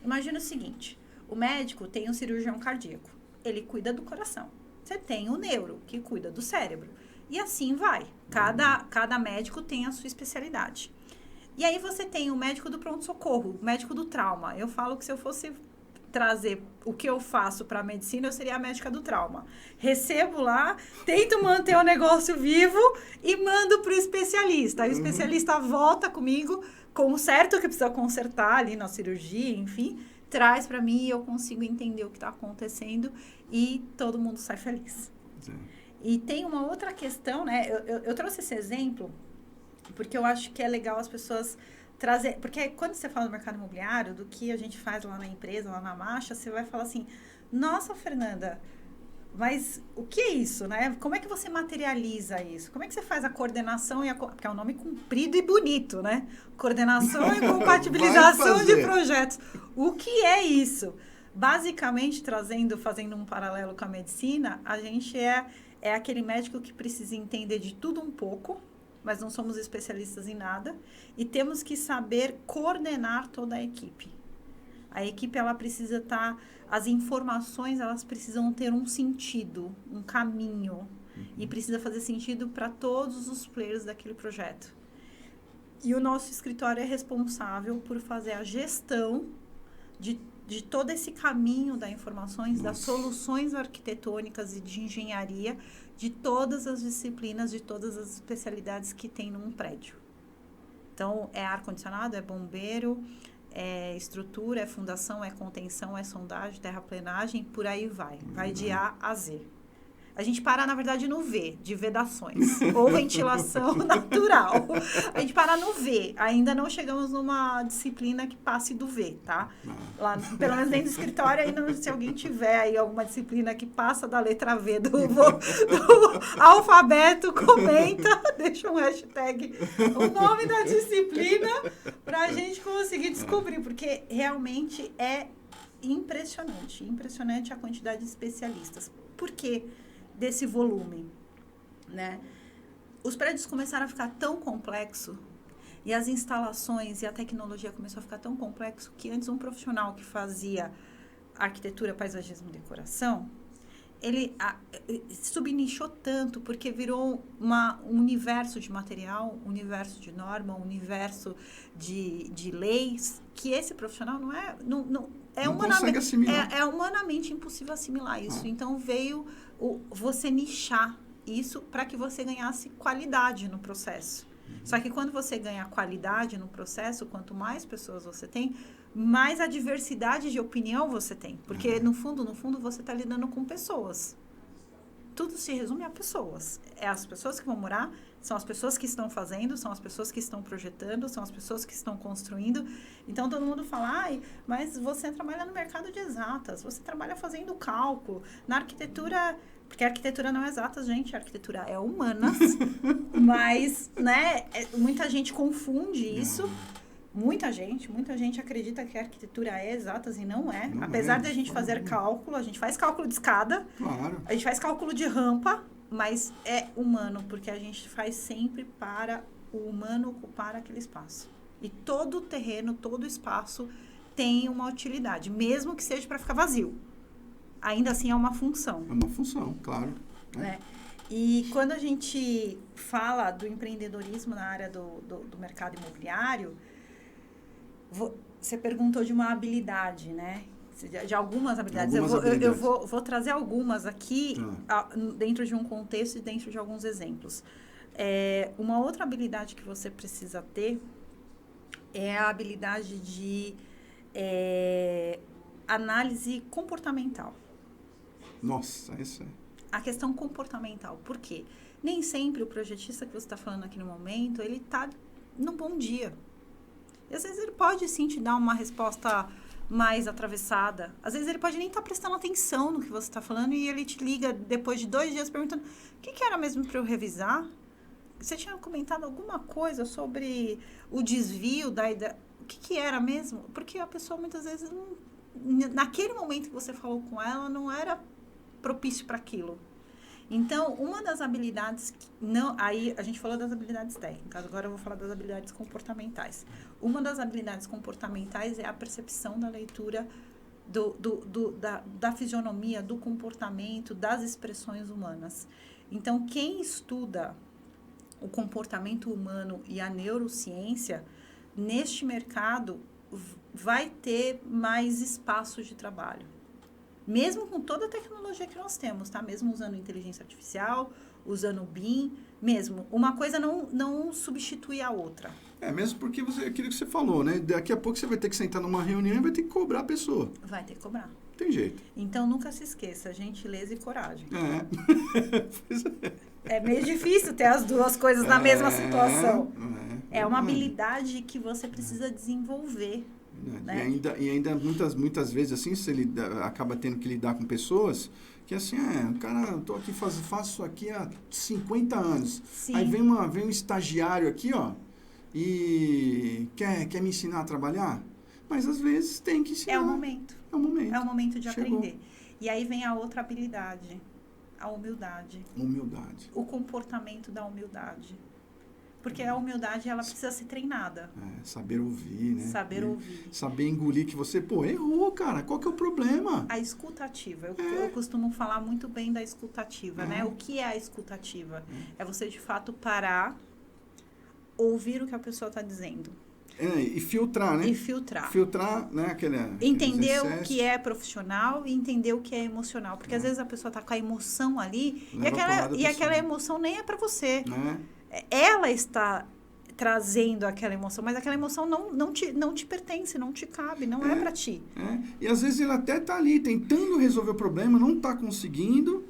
Imagina o seguinte, o médico tem um cirurgião cardíaco, ele cuida do coração. Você tem o neuro, que cuida do cérebro. E assim vai. Cada médico tem a sua especialidade. E aí você tem o médico do pronto-socorro, o médico do trauma. Eu falo que se eu fosse trazer o que eu faço para a medicina, eu seria a médica do trauma. Recebo lá, tento manter o negócio vivo e mando para o especialista. Aí o especialista volta comigo, conserta o que precisa consertar ali na cirurgia, enfim, traz para mim e eu consigo entender o que está acontecendo e todo mundo sai feliz. Sim. E tem uma outra questão, né? Eu trouxe esse exemplo porque eu acho que é legal as pessoas trazer... Porque quando você fala do mercado imobiliário, do que a gente faz lá na empresa, lá na marcha, você vai falar assim, nossa, Fernanda, mas o que é isso, né? Como é que você materializa isso? Como é que você faz a coordenação porque é um nome comprido e bonito, né? Coordenação e compatibilização de projetos. O que é isso? Basicamente, fazendo um paralelo com a medicina, a gente é aquele médico que precisa entender de tudo um pouco, mas não somos especialistas em nada, e temos que saber coordenar toda a equipe. A equipe, ela precisa as informações, elas precisam ter um sentido, um caminho, e precisa fazer sentido para todos os players daquele projeto. E o nosso escritório é responsável por fazer a gestão de todo esse caminho das informações, das soluções arquitetônicas e de engenharia, de todas as disciplinas, de todas as especialidades que tem num prédio. Então, é ar-condicionado, é bombeiro, é estrutura, é fundação, é contenção, é sondagem, terraplenagem, por aí vai. Vai de A a Z. A gente para, na verdade, no V, de vedações, ou ventilação natural. A gente para no V. Ainda não chegamos numa disciplina que passe do V, tá? Lá, pelo menos dentro do escritório, ainda, se alguém tiver aí alguma disciplina que passa da letra V do alfabeto, comenta, deixa um hashtag, o nome da disciplina, pra gente conseguir descobrir, porque realmente é impressionante a quantidade de especialistas. Por quê? Desse volume, né? Os prédios começaram a ficar tão complexo e as instalações e a tecnologia começou a ficar tão complexo que antes um profissional que fazia arquitetura, paisagismo e decoração, ele subnichou tanto porque virou um universo de material, um universo de norma, um universo de leis, que esse profissional é humanamente impossível assimilar isso. Então veio você nichar isso para que você ganhasse qualidade no processo. Só que quando você ganha qualidade no processo, quanto mais pessoas você tem, mais a diversidade de opinião você tem. Porque, no fundo, você está lidando com pessoas. Tudo se resume a pessoas. É as pessoas que vão morar, são as pessoas que estão fazendo, são as pessoas que estão projetando, são as pessoas que estão construindo. Então, todo mundo fala, mas você trabalha no mercado de exatas, você trabalha fazendo cálculo. Na arquitetura, porque a arquitetura não é exatas, gente, a arquitetura é humanas. Mas, né, muita gente confunde isso. Muita gente acredita que a arquitetura é exatas e não é. Apesar de a gente fazer cálculo, a gente faz cálculo de escada, a gente faz cálculo de rampa, mas é humano, porque a gente faz sempre para o humano ocupar aquele espaço. E todo terreno, todo espaço tem uma utilidade, mesmo que seja para ficar vazio. Ainda assim é uma função. É uma função, claro. Né? E quando a gente fala do empreendedorismo na área do mercado imobiliário, você perguntou de uma habilidade, né? De algumas habilidades. Eu vou trazer algumas aqui dentro de um contexto e dentro de alguns exemplos. Uma outra habilidade que você precisa ter é a habilidade de análise comportamental. Nossa, isso é... A questão comportamental. Por quê? Nem sempre o projetista que você está falando aqui no momento, ele está num bom dia. E às vezes ele pode sim te dar uma resposta mais atravessada. Às vezes ele pode nem estar prestando atenção no que você está falando e ele te liga depois de 2 dias perguntando o que era mesmo para eu revisar? Você tinha comentado alguma coisa sobre o desvio da ideia? O que era mesmo? Porque a pessoa muitas vezes, naquele momento que você falou com ela, não era propício para aquilo. Então, uma das habilidades... Aí a gente falou das habilidades técnicas, agora eu vou falar das habilidades comportamentais. Uma das habilidades comportamentais é a percepção da leitura da fisionomia, do comportamento, das expressões humanas. Então, quem estuda o comportamento humano e a neurociência, neste mercado, vai ter mais espaço de trabalho. Mesmo com toda a tecnologia que nós temos, tá? Mesmo usando inteligência artificial, usando o BIM, mesmo. Uma coisa não substitui a outra. Mesmo porque aquilo que você falou, né? Daqui a pouco você vai ter que sentar numa reunião e vai ter que cobrar a pessoa. Vai ter que cobrar. Tem jeito. Então, nunca se esqueça, gentileza e coragem. Pois é. É meio difícil ter as duas coisas na mesma situação. É uma habilidade que você precisa desenvolver. Né? E ainda muitas vezes assim, se ele acaba tendo que lidar com pessoas que assim, cara, eu tô aqui faço isso aqui há 50 anos. Sim. Aí vem um estagiário aqui, ó, e quer me ensinar a trabalhar? Mas às vezes tem que ensinar. É o momento. É o momento de Chegou. Aprender. E aí vem a outra habilidade, a humildade. O comportamento da humildade. Porque a humildade, ela precisa ser treinada. Saber ouvir, né? Saber ouvir. Saber engolir que você, errou, cara. Qual que é o problema? A escutativa. Eu costumo falar muito bem da escutativa, né? O que é a escutativa? É você, de fato, parar, ouvir o que a pessoa está dizendo. E filtrar, né? Filtrar, né? Entender o que é profissional e entender o que é emocional. Porque, às vezes, a pessoa está com a emoção ali e aquela emoção nem é para você. Ela está trazendo aquela emoção, mas aquela emoção não te pertence, não te cabe, não é para ti. E às vezes ele até tá ali tentando resolver o problema, não tá conseguindo,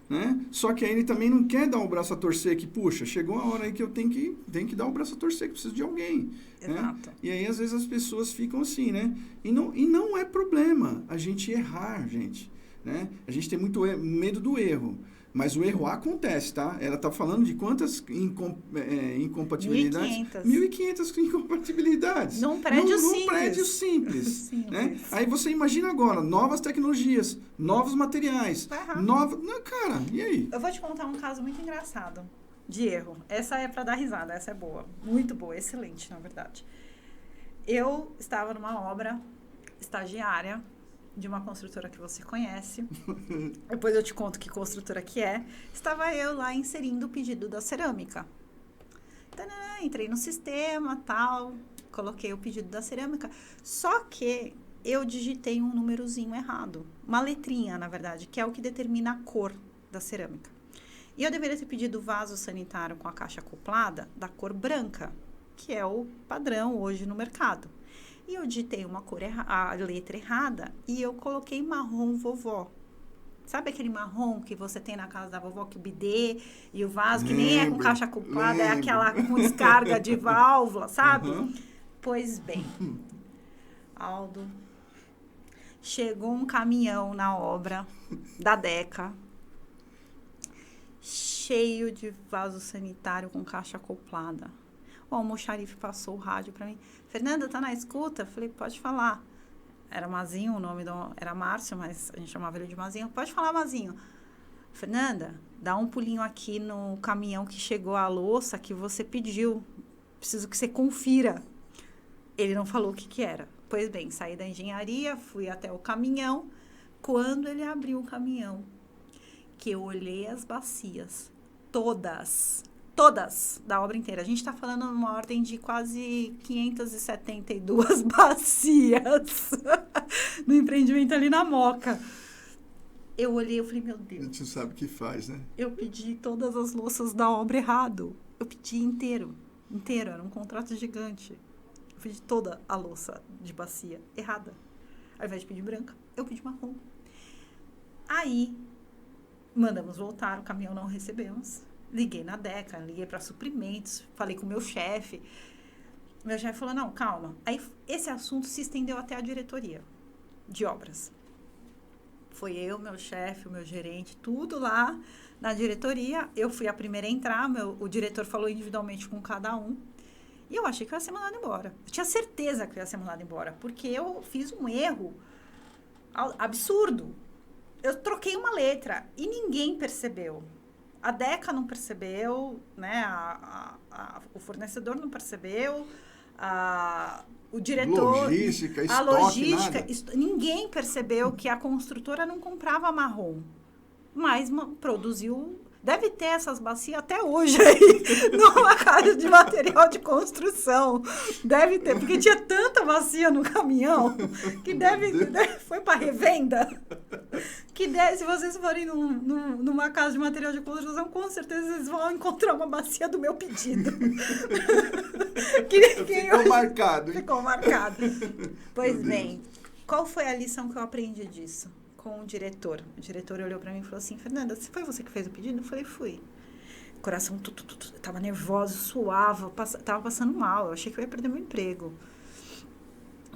né? Só que aí ele também não quer dar o braço a torcer, que puxa, chegou a hora aí que eu tenho que dar o braço a torcer, que preciso de alguém. Exato. Né? E aí às vezes as pessoas ficam assim, né? E não é problema a gente errar, gente. Né? A gente tem muito medo do erro. Mas o erro acontece, tá? Ela tá falando de quantas incompatibilidades? 1.500 incompatibilidades. Num prédio simples. Num prédio simples. Né? Aí você imagina agora, novas tecnologias, novos materiais. Não, cara, e aí? Eu vou te contar um caso muito engraçado de erro. Essa é para dar risada, essa é boa. Muito boa, excelente, na verdade. Eu estava numa obra estagiária de uma construtora que você conhece. Depois eu te conto que construtora que é. Estava eu lá inserindo o pedido da cerâmica. Tadã, entrei no sistema, tal, coloquei o pedido da cerâmica. Só que eu digitei um númerozinho errado. Uma letrinha, na verdade, que é o que determina a cor da cerâmica. E eu deveria ter pedido vaso sanitário com a caixa acoplada da cor branca, que é o padrão hoje no mercado. E eu digitei a letra errada e eu coloquei marrom vovó. Sabe aquele marrom que você tem na casa da vovó, que o bidê e o vaso, que nem é com caixa acoplada, é aquela com descarga de válvula, sabe? Pois bem, Aldo, chegou um caminhão na obra da Deca, cheio de vaso sanitário com caixa acoplada. O almoxarife passou o rádio para mim. Fernanda, tá na escuta? Falei, pode falar. Era Mazinho, o nome era Márcio, mas a gente chamava ele de Mazinho. Pode falar, Mazinho. Fernanda, dá um pulinho aqui no caminhão que chegou a louça que você pediu. Preciso que você confira. Ele não falou o que era. Pois bem, saí da engenharia, fui até o caminhão. Quando ele abriu o caminhão, que eu olhei as bacias, todas da obra inteira. A gente está falando numa ordem de quase 572 bacias no empreendimento ali na Moca. Eu olhei e falei, meu Deus. A gente não sabe o que faz, né? Eu pedi todas as louças da obra errado. Eu pedi inteiro, era um contrato gigante. Eu pedi toda a louça de bacia errada. Ao invés de pedir branca, eu pedi marrom. Aí, mandamos voltar, o caminhão não recebemos. Liguei na Deca, liguei para suprimentos, falei com o meu chefe. Meu chefe falou, não, calma. Aí esse assunto se estendeu até a diretoria de obras. Foi eu, meu chefe, o meu gerente, tudo lá na diretoria. Eu fui a primeira a entrar, o diretor falou individualmente com cada um. E eu achei que eu ia ser mandada embora. Eu tinha certeza que eu ia ser mandada embora, porque eu fiz um erro absurdo. Eu troquei uma letra e ninguém percebeu. A Deca não percebeu, né? O fornecedor não percebeu, o diretor... Logística, a logística, nada. Ninguém percebeu que a construtora não comprava marrom, mas produziu... Deve ter essas bacias até hoje aí, numa casa de material de construção. Deve ter, porque tinha tanta bacia no caminhão que foi para revenda. Se vocês forem numa casa de material de construção, com certeza vocês vão encontrar uma bacia do meu pedido. Ficou marcado. Pois bem, qual foi a lição que eu aprendi disso? Com o diretor. O diretor olhou pra mim e falou assim, Fernanda, foi você que fez o pedido? Eu falei, fui. Coração, eu tava nervosa, suava, tava passando mal. Eu achei que eu ia perder meu emprego.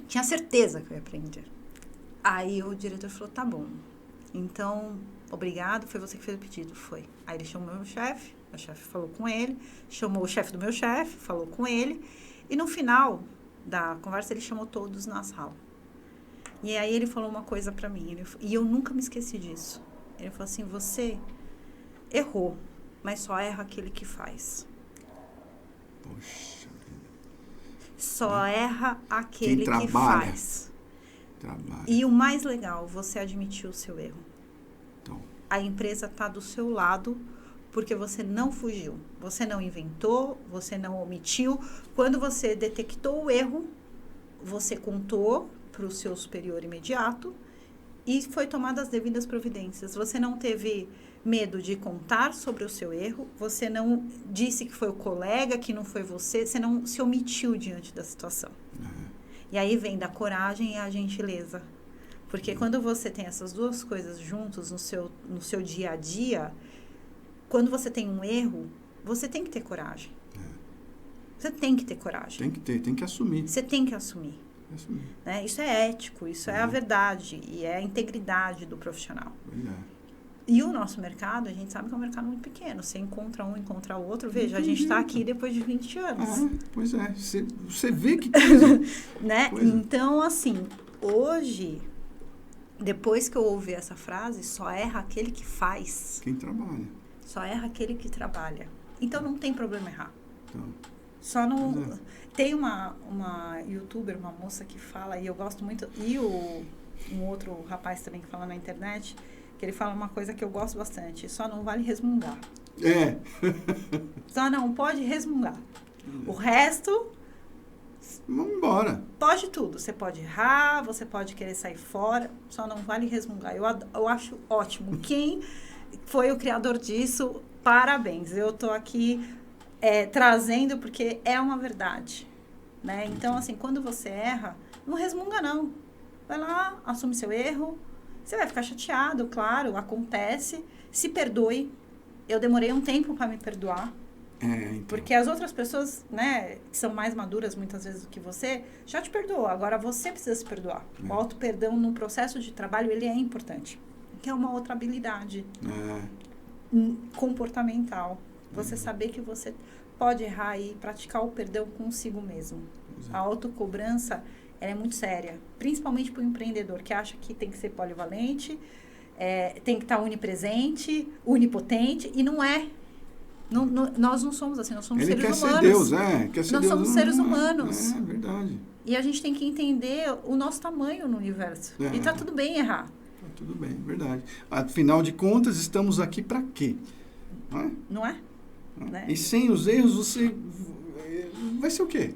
Tinha certeza que eu ia aprender. Aí o diretor falou, tá bom. Então, obrigado, foi você que fez o pedido. Foi. Aí ele chamou meu chefe falou com ele, chamou o chefe do meu chefe, falou com ele. E no final da conversa, ele chamou todos na sala. E aí ele falou uma coisa pra mim, e eu nunca me esqueci disso. Ele falou assim, você errou, mas só erra aquele que faz. Poxa. Só erra aquele que faz. Trabalha. E o mais legal, você admitiu o seu erro. Então. A empresa tá do seu lado, porque você não fugiu. Você não inventou, você não omitiu. Quando você detectou o erro, você contou para o seu superior imediato e foi tomada as devidas providências. Você não teve medo de contar sobre o seu erro, você não disse que foi o colega, que não foi você não se omitiu diante da situação. E aí vem da coragem e a gentileza. Porque quando você tem essas duas coisas juntos no seu dia a dia, quando você tem um erro, você tem que ter coragem. Você tem que ter coragem. Tem que assumir. Você tem que assumir. Né? Isso é ético, isso é a verdade e é a integridade do profissional. E o nosso mercado, a gente sabe que é um mercado muito pequeno. Você encontra um, encontra o outro. Veja, a gente está aqui depois de 20 anos. Pois é. Você vê que coisa. Né? Então, assim, hoje, depois que eu ouvi essa frase, só erra aquele que faz. Quem trabalha. Só erra aquele que trabalha. Então, não tem problema errar. Então, só não... Tem uma youtuber, uma moça que fala, e eu gosto muito, e um outro rapaz também que fala na internet, que ele fala uma coisa que eu gosto bastante, só não vale resmungar. Só não pode resmungar. O resto... Vamos embora. Pode tudo. Você pode errar, você pode querer sair fora, só não vale resmungar. Eu acho ótimo. Quem foi o criador disso, parabéns. Eu estou aqui... trazendo, porque é uma verdade, né? Então, assim, quando você erra, não resmunga, não. Vai lá, assume seu erro. Você vai ficar chateado, claro, acontece. Se perdoe. Eu demorei um tempo para me perdoar. Então. Porque as outras pessoas, né, que são mais maduras muitas vezes do que você, já te perdoam. Agora, você precisa se perdoar. O auto-perdão no processo de trabalho, ele é importante. Que é uma outra habilidade comportamental. Você saber que você pode errar e praticar o perdão consigo mesmo. Exato. A autocobrança, ela é muito séria. Principalmente para o empreendedor, que acha que tem que ser polivalente, tem que estar onipresente, onipotente, e não é. Nós não somos assim, nós somos seres humanos. Ele quer ser Deus, quer ser nós Deus, somos seres humanos. É verdade. E a gente tem que entender o nosso tamanho no universo. E tá tudo bem errar. Tá tudo bem, verdade. Afinal de contas, estamos aqui para quê? Não é? Né? E sem os erros, você vai ser o quê?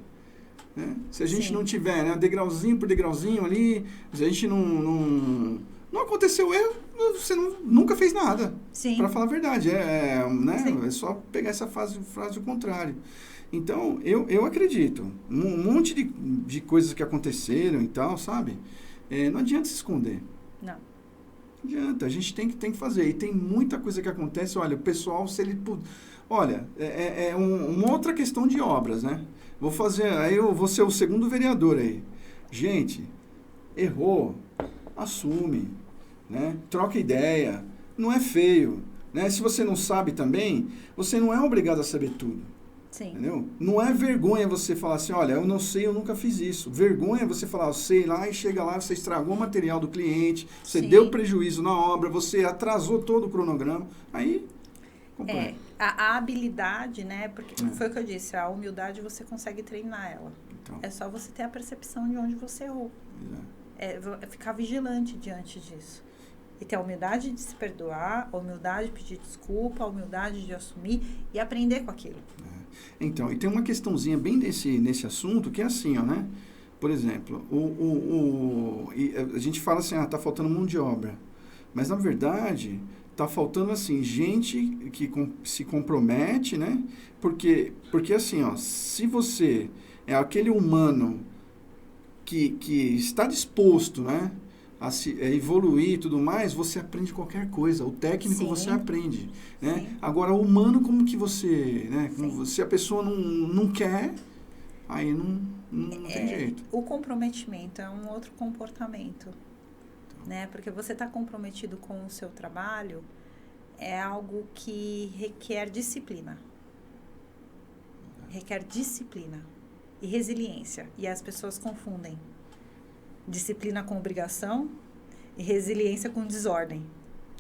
Né? Se a gente não tiver, né, degrauzinho por degrauzinho ali, se a gente não aconteceu o erro, você nunca fez nada. Para falar a verdade. Né? É só pegar essa frase ao contrário. Então, eu acredito. Um monte de coisas que aconteceram e tal, sabe? Não adianta se esconder. Não adianta, a gente tem que fazer. E tem muita coisa que acontece. Olha, o pessoal, se ele... Olha, uma outra questão de obras, né? Aí eu vou ser o segundo vereador aí. Gente, errou, assume, né? Troca ideia, não é feio, né? Se você não sabe também, você não é obrigado a saber tudo. Sim. Entendeu? Não é vergonha você falar assim, olha, eu não sei, eu nunca fiz isso. Vergonha é você falar, eu sei lá, e chega lá, você estragou o material do cliente, você deu prejuízo na obra, você atrasou todo o cronograma, aí... A habilidade, né? Porque foi o que eu disse, a humildade você consegue treinar ela. Então. É só você ter a percepção de onde você errou. É ficar vigilante diante disso. E ter a humildade de se perdoar, a humildade de pedir desculpa, a humildade de assumir e aprender com aquilo. Então, e tem uma questãozinha bem nesse assunto que é assim, ó, né? Por exemplo, a gente fala assim, tá faltando mão de obra. Mas, na verdade... Tá faltando, assim, gente que se compromete, né? Porque assim, ó, se você é aquele humano que está disposto, né? A evoluir e tudo mais, você aprende qualquer coisa. O técnico você aprende, né? Agora, o humano, como que você, né? Se a pessoa não quer, aí não tem jeito. O comprometimento é um outro comportamento. Né? Porque você está comprometido com o seu trabalho é algo que requer disciplina. Requer disciplina e resiliência. E as pessoas confundem disciplina com obrigação e resiliência com desordem,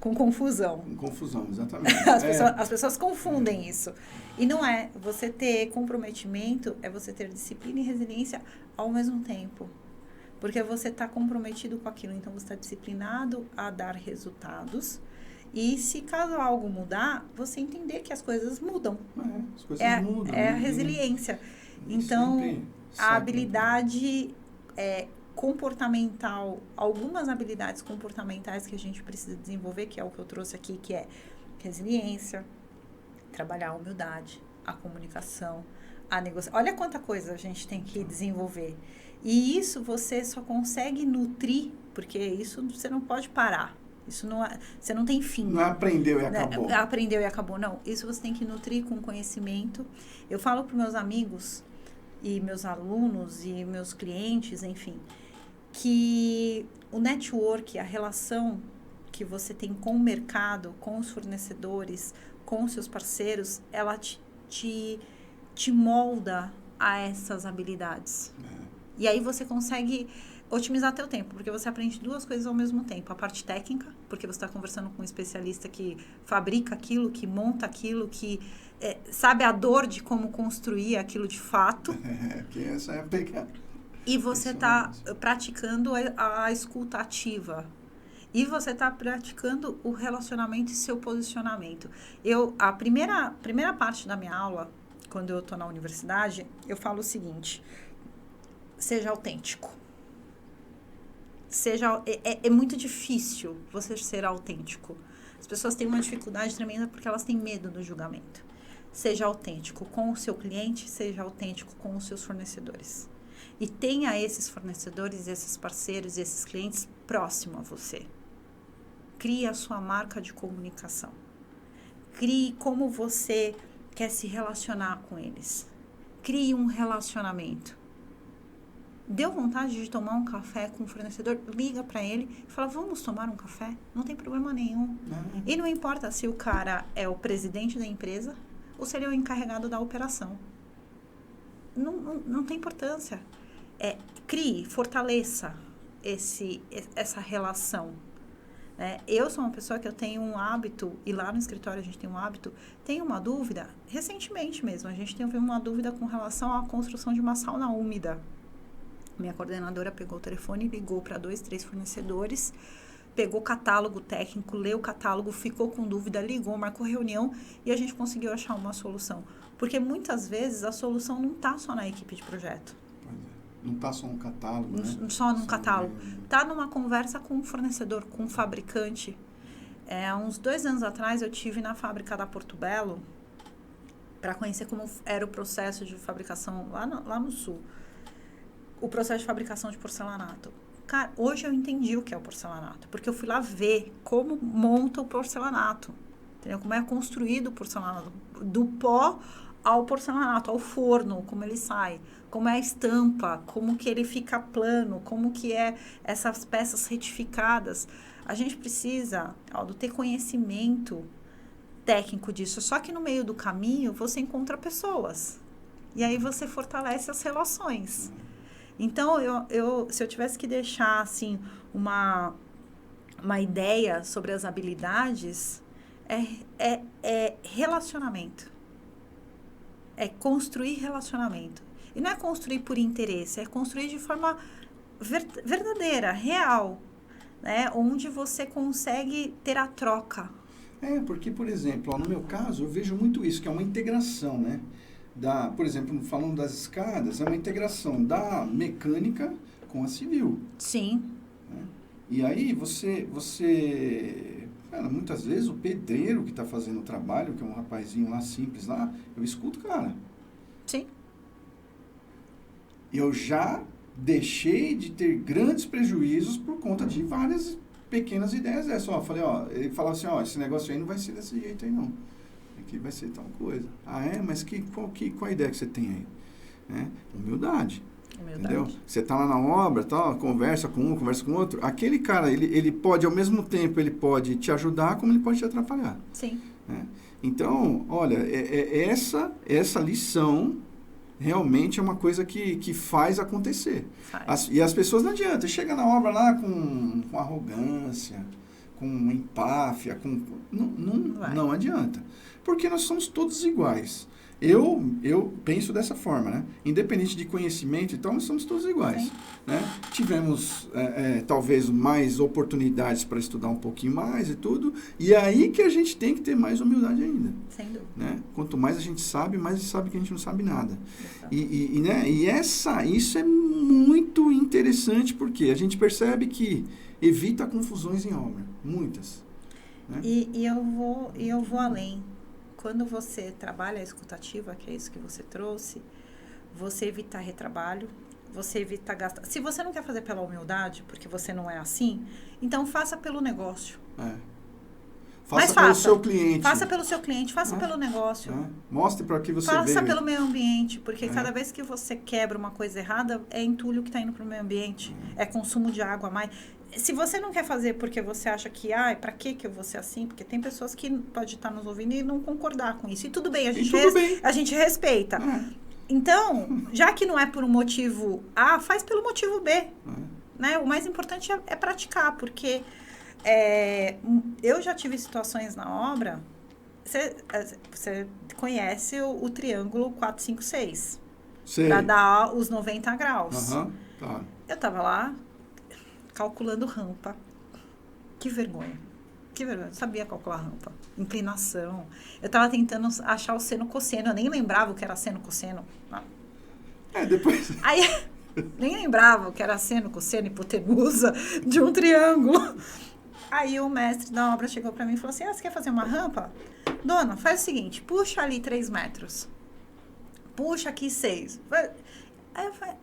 com confusão. Com confusão, exatamente. As pessoas confundem isso. E não é. Você ter comprometimento é você ter disciplina e resiliência ao mesmo tempo. Porque você está comprometido com aquilo, então você está disciplinado a dar resultados. E se caso algo mudar, você entender que as coisas mudam. As coisas mudam. É a resiliência. Então, a habilidade comportamental, algumas habilidades comportamentais que a gente precisa desenvolver, que é o que eu trouxe aqui, que é resiliência, trabalhar a humildade, a comunicação, a negociação. Olha quanta coisa a gente tem que desenvolver. E isso você só consegue nutrir, porque isso você não pode parar. Isso não é, você não tem fim. Não aprendeu e acabou. Aprendeu e acabou, não. Isso você tem que nutrir com conhecimento. Eu falo para meus amigos e meus alunos e meus clientes, enfim, que o network, a relação que você tem com o mercado, com os fornecedores, com os seus parceiros, ela te molda a essas habilidades. E aí você consegue otimizar teu tempo, porque você aprende duas coisas ao mesmo tempo. A parte técnica, porque você está conversando com um especialista que fabrica aquilo, que monta aquilo, que sabe a dor de como construir aquilo de fato. Que essa é a pegada. E você está praticando a escuta ativa. E você está praticando o relacionamento e seu posicionamento. A primeira parte da minha aula, quando eu estou na universidade, eu falo o seguinte: seja autêntico. É muito difícil você ser autêntico. As pessoas têm uma dificuldade tremenda porque elas têm medo do julgamento. Seja autêntico com o seu cliente, seja autêntico com os seus fornecedores. E tenha esses fornecedores, esses parceiros, esses clientes próximo a você. Crie a sua marca de comunicação. Crie como você quer se relacionar com eles. Crie um relacionamento. Deu vontade de tomar um café com o fornecedor? Liga para ele e fala, vamos tomar um café? Não tem problema nenhum. E não importa se o cara é o presidente da empresa ou se ele é o encarregado da operação. Não tem importância. Crie, fortaleça essa relação. Eu sou uma pessoa que eu tenho um hábito, e lá no escritório a gente tem um hábito, tem uma dúvida, recentemente mesmo, a gente teve uma dúvida com relação à construção de uma sauna úmida. Minha coordenadora pegou o telefone, ligou para 2, 3 fornecedores, pegou o catálogo técnico, leu o catálogo, ficou com dúvida, ligou, marcou reunião e a gente conseguiu achar uma solução. Porque muitas vezes a solução não está só na equipe de projeto. Não está só no catálogo, né? Só no catálogo. Está numa conversa com um fornecedor, com um fabricante. Há uns 2 anos atrás eu tive na fábrica da Porto Belo para conhecer como era o processo de fabricação lá no sul. O processo de fabricação de porcelanato. Cara, hoje eu entendi o que é o porcelanato, porque eu fui lá ver como monta o porcelanato, entendeu? Como é construído o porcelanato, do pó ao porcelanato, ao forno, como ele sai, como é a estampa, como que ele fica plano, como que é essas peças retificadas. A gente precisa, Aldo, ter conhecimento técnico disso, só que no meio do caminho você encontra pessoas, e aí você fortalece as relações. Então, se eu tivesse que deixar, assim, uma ideia sobre as habilidades, é relacionamento. É construir relacionamento. E não é construir por interesse, é construir de forma verdadeira, real, né? Onde você consegue ter a troca. Porque, por exemplo, no meu caso, eu vejo muito isso, que é uma integração, né? Por exemplo, falando das escadas, é uma integração da mecânica com a civil. Sim. Né? E aí cara, muitas vezes o pedreiro que está fazendo o trabalho, que é um rapazinho lá simples lá, eu escuto, cara. Sim. Eu já deixei de ter grandes prejuízos por conta de várias pequenas ideias dessas. Ele falava assim, esse negócio aí não vai ser desse jeito aí não. Aqui vai ser tal coisa. Mas qual a ideia que você tem aí? Humildade. Entendeu? Você está lá na obra, conversa com um, conversa com outro. Aquele cara, ele pode, ao mesmo tempo, ele pode te ajudar, como ele pode te atrapalhar. Sim. Né? Então, olha, essa lição realmente é uma coisa que faz acontecer. E as pessoas não adianta. Chega na obra lá com arrogância, com empáfia, não adianta. Porque nós somos todos iguais. Eu penso dessa forma, né? Independente de conhecimento e tal, nós somos todos iguais. Sim. Né? Tivemos, talvez, mais oportunidades para estudar um pouquinho mais e tudo, e é aí que a gente tem que ter mais humildade ainda. Sem dúvida. Né? Quanto mais a gente sabe, mais a gente sabe que a gente não sabe nada. Exato. Né? Isso é muito interessante, porque a gente percebe que evita confusões em obra. Muitas. Né? E eu vou além. Quando você trabalha a escutativa, que é isso que você trouxe, você evita retrabalho, você evita gastar. Se você não quer fazer pela humildade, porque você não é assim, então faça pelo negócio. Faça pelo seu cliente. Faça pelo seu cliente, faça pelo negócio. Mostre para que você veio. Faça pelo meio ambiente, porque cada vez que você quebra uma coisa errada, é entulho que está indo para o meio ambiente, é consumo de água a mais. Se você não quer fazer porque você acha que, para que eu vou ser assim? Porque tem pessoas que podem estar nos ouvindo e não concordar com isso. E tudo bem, a gente respeita. Então, já que não é por um motivo A, faz pelo motivo B. Né? O mais importante é praticar, porque eu já tive situações na obra. Você conhece o triângulo 456 para dar os 90 graus. Tá. Eu estava lá calculando rampa. Que vergonha. Não sabia calcular rampa. Inclinação. Eu estava tentando achar o seno cosseno. Eu nem lembrava o que era seno cosseno. Depois... Aí, nem lembrava o que era seno, cosseno, hipotenusa de um triângulo. Aí o mestre da obra chegou para mim e falou assim, você quer fazer uma rampa? Dona, faz o seguinte, puxa ali 3 metros. Puxa aqui 6. Aí eu falei,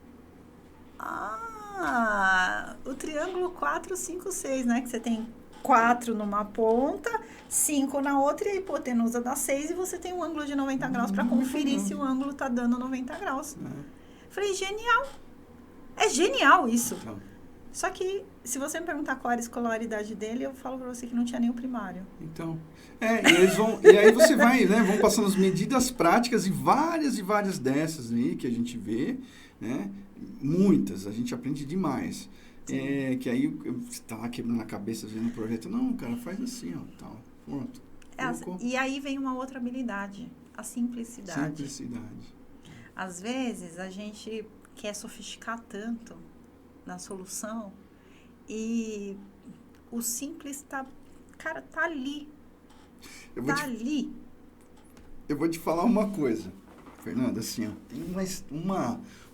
o triângulo 4, 5, 6, né? Que você tem 4 numa ponta, 5 na outra, e a hipotenusa dá 6, e você tem um ângulo de 90 graus para conferir se o ângulo tá dando 90 graus. Falei, genial. É genial isso. Só que, se você me perguntar qual era a escolaridade dele, eu falo pra você que não tinha nem o primário. Então, e aí você vai, né, vão passando as medidas práticas e várias dessas aí que a gente vê, né, muitas, a gente aprende demais. Que aí você tá lá quebrando a cabeça vendo o projeto, não, cara, faz assim, tal, pronto. E aí vem uma outra habilidade, a simplicidade. Às vezes, a gente quer sofisticar tanto na solução e o simples tá ali. Ali. Eu vou te falar uma coisa, Fernanda, assim, tem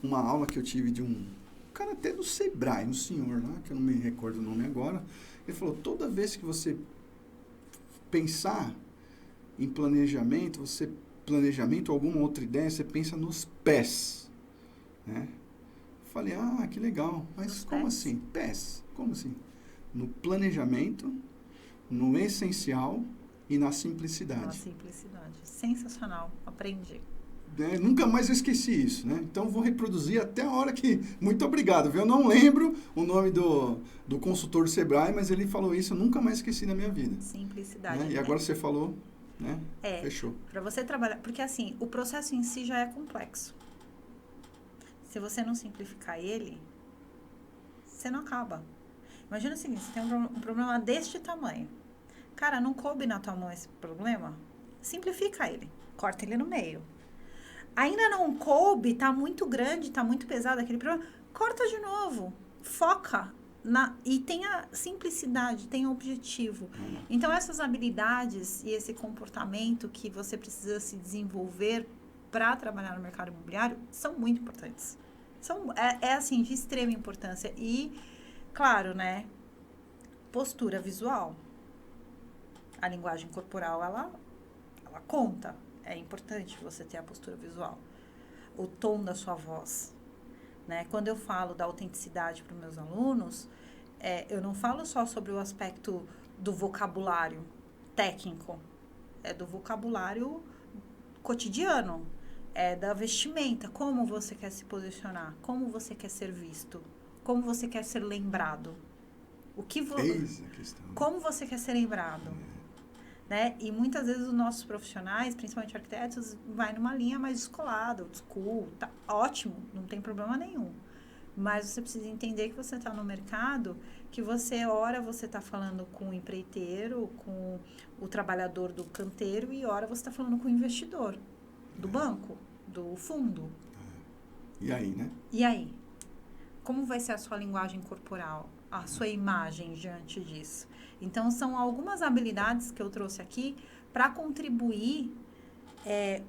uma aula que eu tive de um cara até do Sebrae, um senhor lá, que eu não me recordo o nome agora. Ele falou, toda vez que você pensar em planejamento ou alguma outra ideia, você pensa nos pés, né? Falei, que legal, mas como assim? Pés? Como assim? No planejamento, no essencial e na simplicidade. Sensacional, aprendi. Nunca mais eu esqueci isso, né? Então, vou reproduzir até a hora que... Muito obrigado, viu? Eu não lembro o nome do consultor do Sebrae, mas ele falou isso, eu nunca mais esqueci na minha vida. Simplicidade. Né? E agora você falou, né? Fechou. Para você trabalhar... Porque, assim, o processo em si já é complexo. Se você não simplificar ele, você não acaba. Imagina o seguinte, você tem um problema deste tamanho. Cara, não coube na tua mão esse problema? Simplifica ele. Corta ele no meio. Ainda não coube, tá muito grande, tá muito pesado aquele problema. Corta de novo. Foca. E tenha simplicidade, tenha objetivo. Então, essas habilidades e esse comportamento que você precisa se desenvolver para trabalhar no mercado imobiliário são muito importantes. Assim, de extrema importância. E, claro, né? Postura visual. A linguagem corporal, ela conta. É importante você ter a postura visual. O tom da sua voz. Né? Quando eu falo da autenticidade para os meus alunos, eu não falo só sobre o aspecto do vocabulário técnico. É do vocabulário cotidiano. É da vestimenta, como você quer se posicionar, como você quer ser visto, como você quer ser lembrado. Como você quer ser lembrado. Né? E muitas vezes os nossos profissionais, principalmente arquitetos, vai numa linha mais descolada, old school, tá ótimo, não tem problema nenhum. Mas você precisa entender que você está no mercado, que você está falando com o empreiteiro, com o trabalhador do canteiro, e ora você está falando com o investidor. do banco, do fundo. E aí, né? E aí? Como vai ser a sua linguagem corporal? A sua imagem diante disso? Então, são algumas habilidades que eu trouxe aqui para contribuir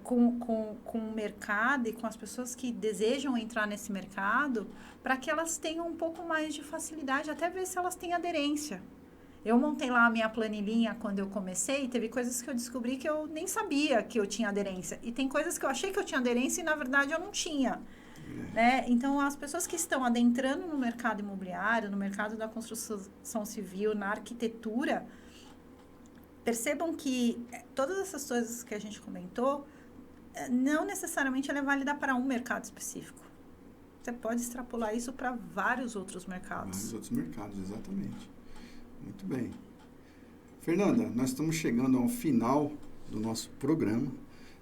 com o mercado e com as pessoas que desejam entrar nesse mercado, para que elas tenham um pouco mais de facilidade, até ver se elas têm aderência. Eu montei lá a minha planilhinha quando eu comecei, teve coisas que eu descobri que eu nem sabia que eu tinha aderência. E tem coisas que eu achei que eu tinha aderência e, na verdade, eu não tinha. Né? Então, as pessoas que estão adentrando no mercado imobiliário, no mercado da construção civil, na arquitetura, percebam que todas essas coisas que a gente comentou, não necessariamente ela é válida para um mercado específico. Você pode extrapolar isso para vários outros mercados. Vários outros mercados, exatamente. Muito bem. Fernanda, nós estamos chegando ao final do nosso programa,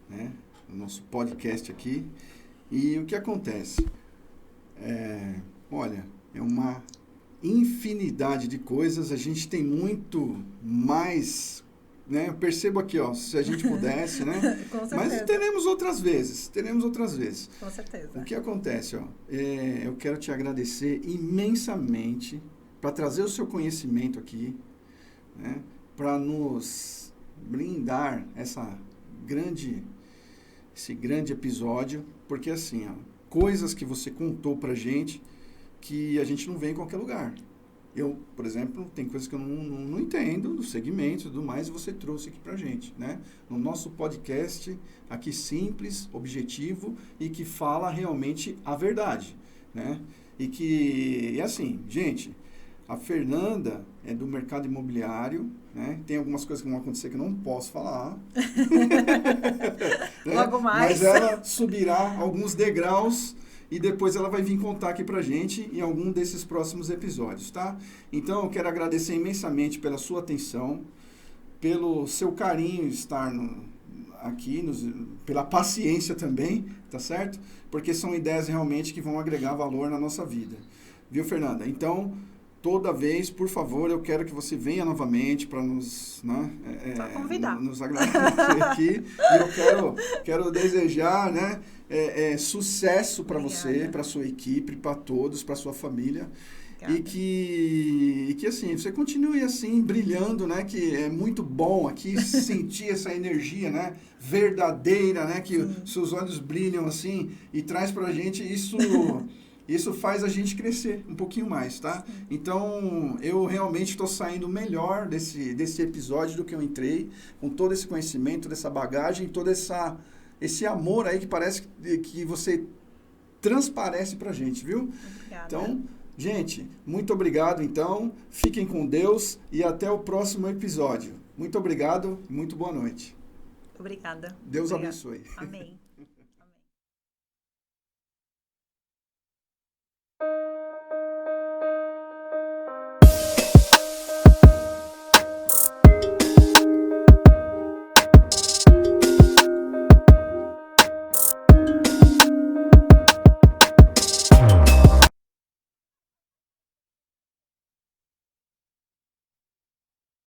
né? Do nosso podcast aqui. E o que acontece? Olha, é uma infinidade de coisas, a gente tem muito mais, né? Eu percebo aqui, ó, se a gente pudesse, né? Com certeza. Mas teremos outras vezes. Com certeza. O que acontece, ó, eu quero te agradecer imensamente para trazer o seu conhecimento aqui, né? Para nos brindar esse grande episódio, porque assim, ó, coisas que você contou pra gente que a gente não vê em qualquer lugar. Eu, por exemplo, tem coisas que eu não entendo do segmento e tudo mais, e você trouxe aqui pra gente, né? No nosso podcast, aqui simples, objetivo e que fala realmente a verdade, né? E assim, gente, a Fernanda é do mercado imobiliário, né? Tem algumas coisas que vão acontecer que eu não posso falar. Né? Logo mais. Mas ela subirá alguns degraus e depois ela vai vir contar aqui pra gente em algum desses próximos episódios, tá? Então, eu quero agradecer imensamente pela sua atenção, pelo seu carinho estar aqui, pela paciência também, tá certo? Porque são ideias realmente que vão agregar valor na nossa vida. Viu, Fernanda? Então, toda vez, por favor, eu quero que você venha novamente para nos, né, nos agradecer aqui. E eu quero desejar, né, sucesso para você, para sua equipe, para todos, para sua família. E que assim, você continue assim, brilhando, né? Que é muito bom aqui sentir essa energia, né? Verdadeira, né? Que seus olhos brilham assim e traz pra gente isso... Isso faz a gente crescer um pouquinho mais, tá? Sim. Então, eu realmente estou saindo melhor desse episódio do que eu entrei, com todo esse conhecimento, dessa bagagem, todo esse amor aí que parece que você transparece pra gente, viu? Obrigada. Então, gente, muito obrigado, então. Fiquem com Deus e até o próximo episódio. Muito obrigado e muito boa noite. Obrigada. Deus abençoe. Amém.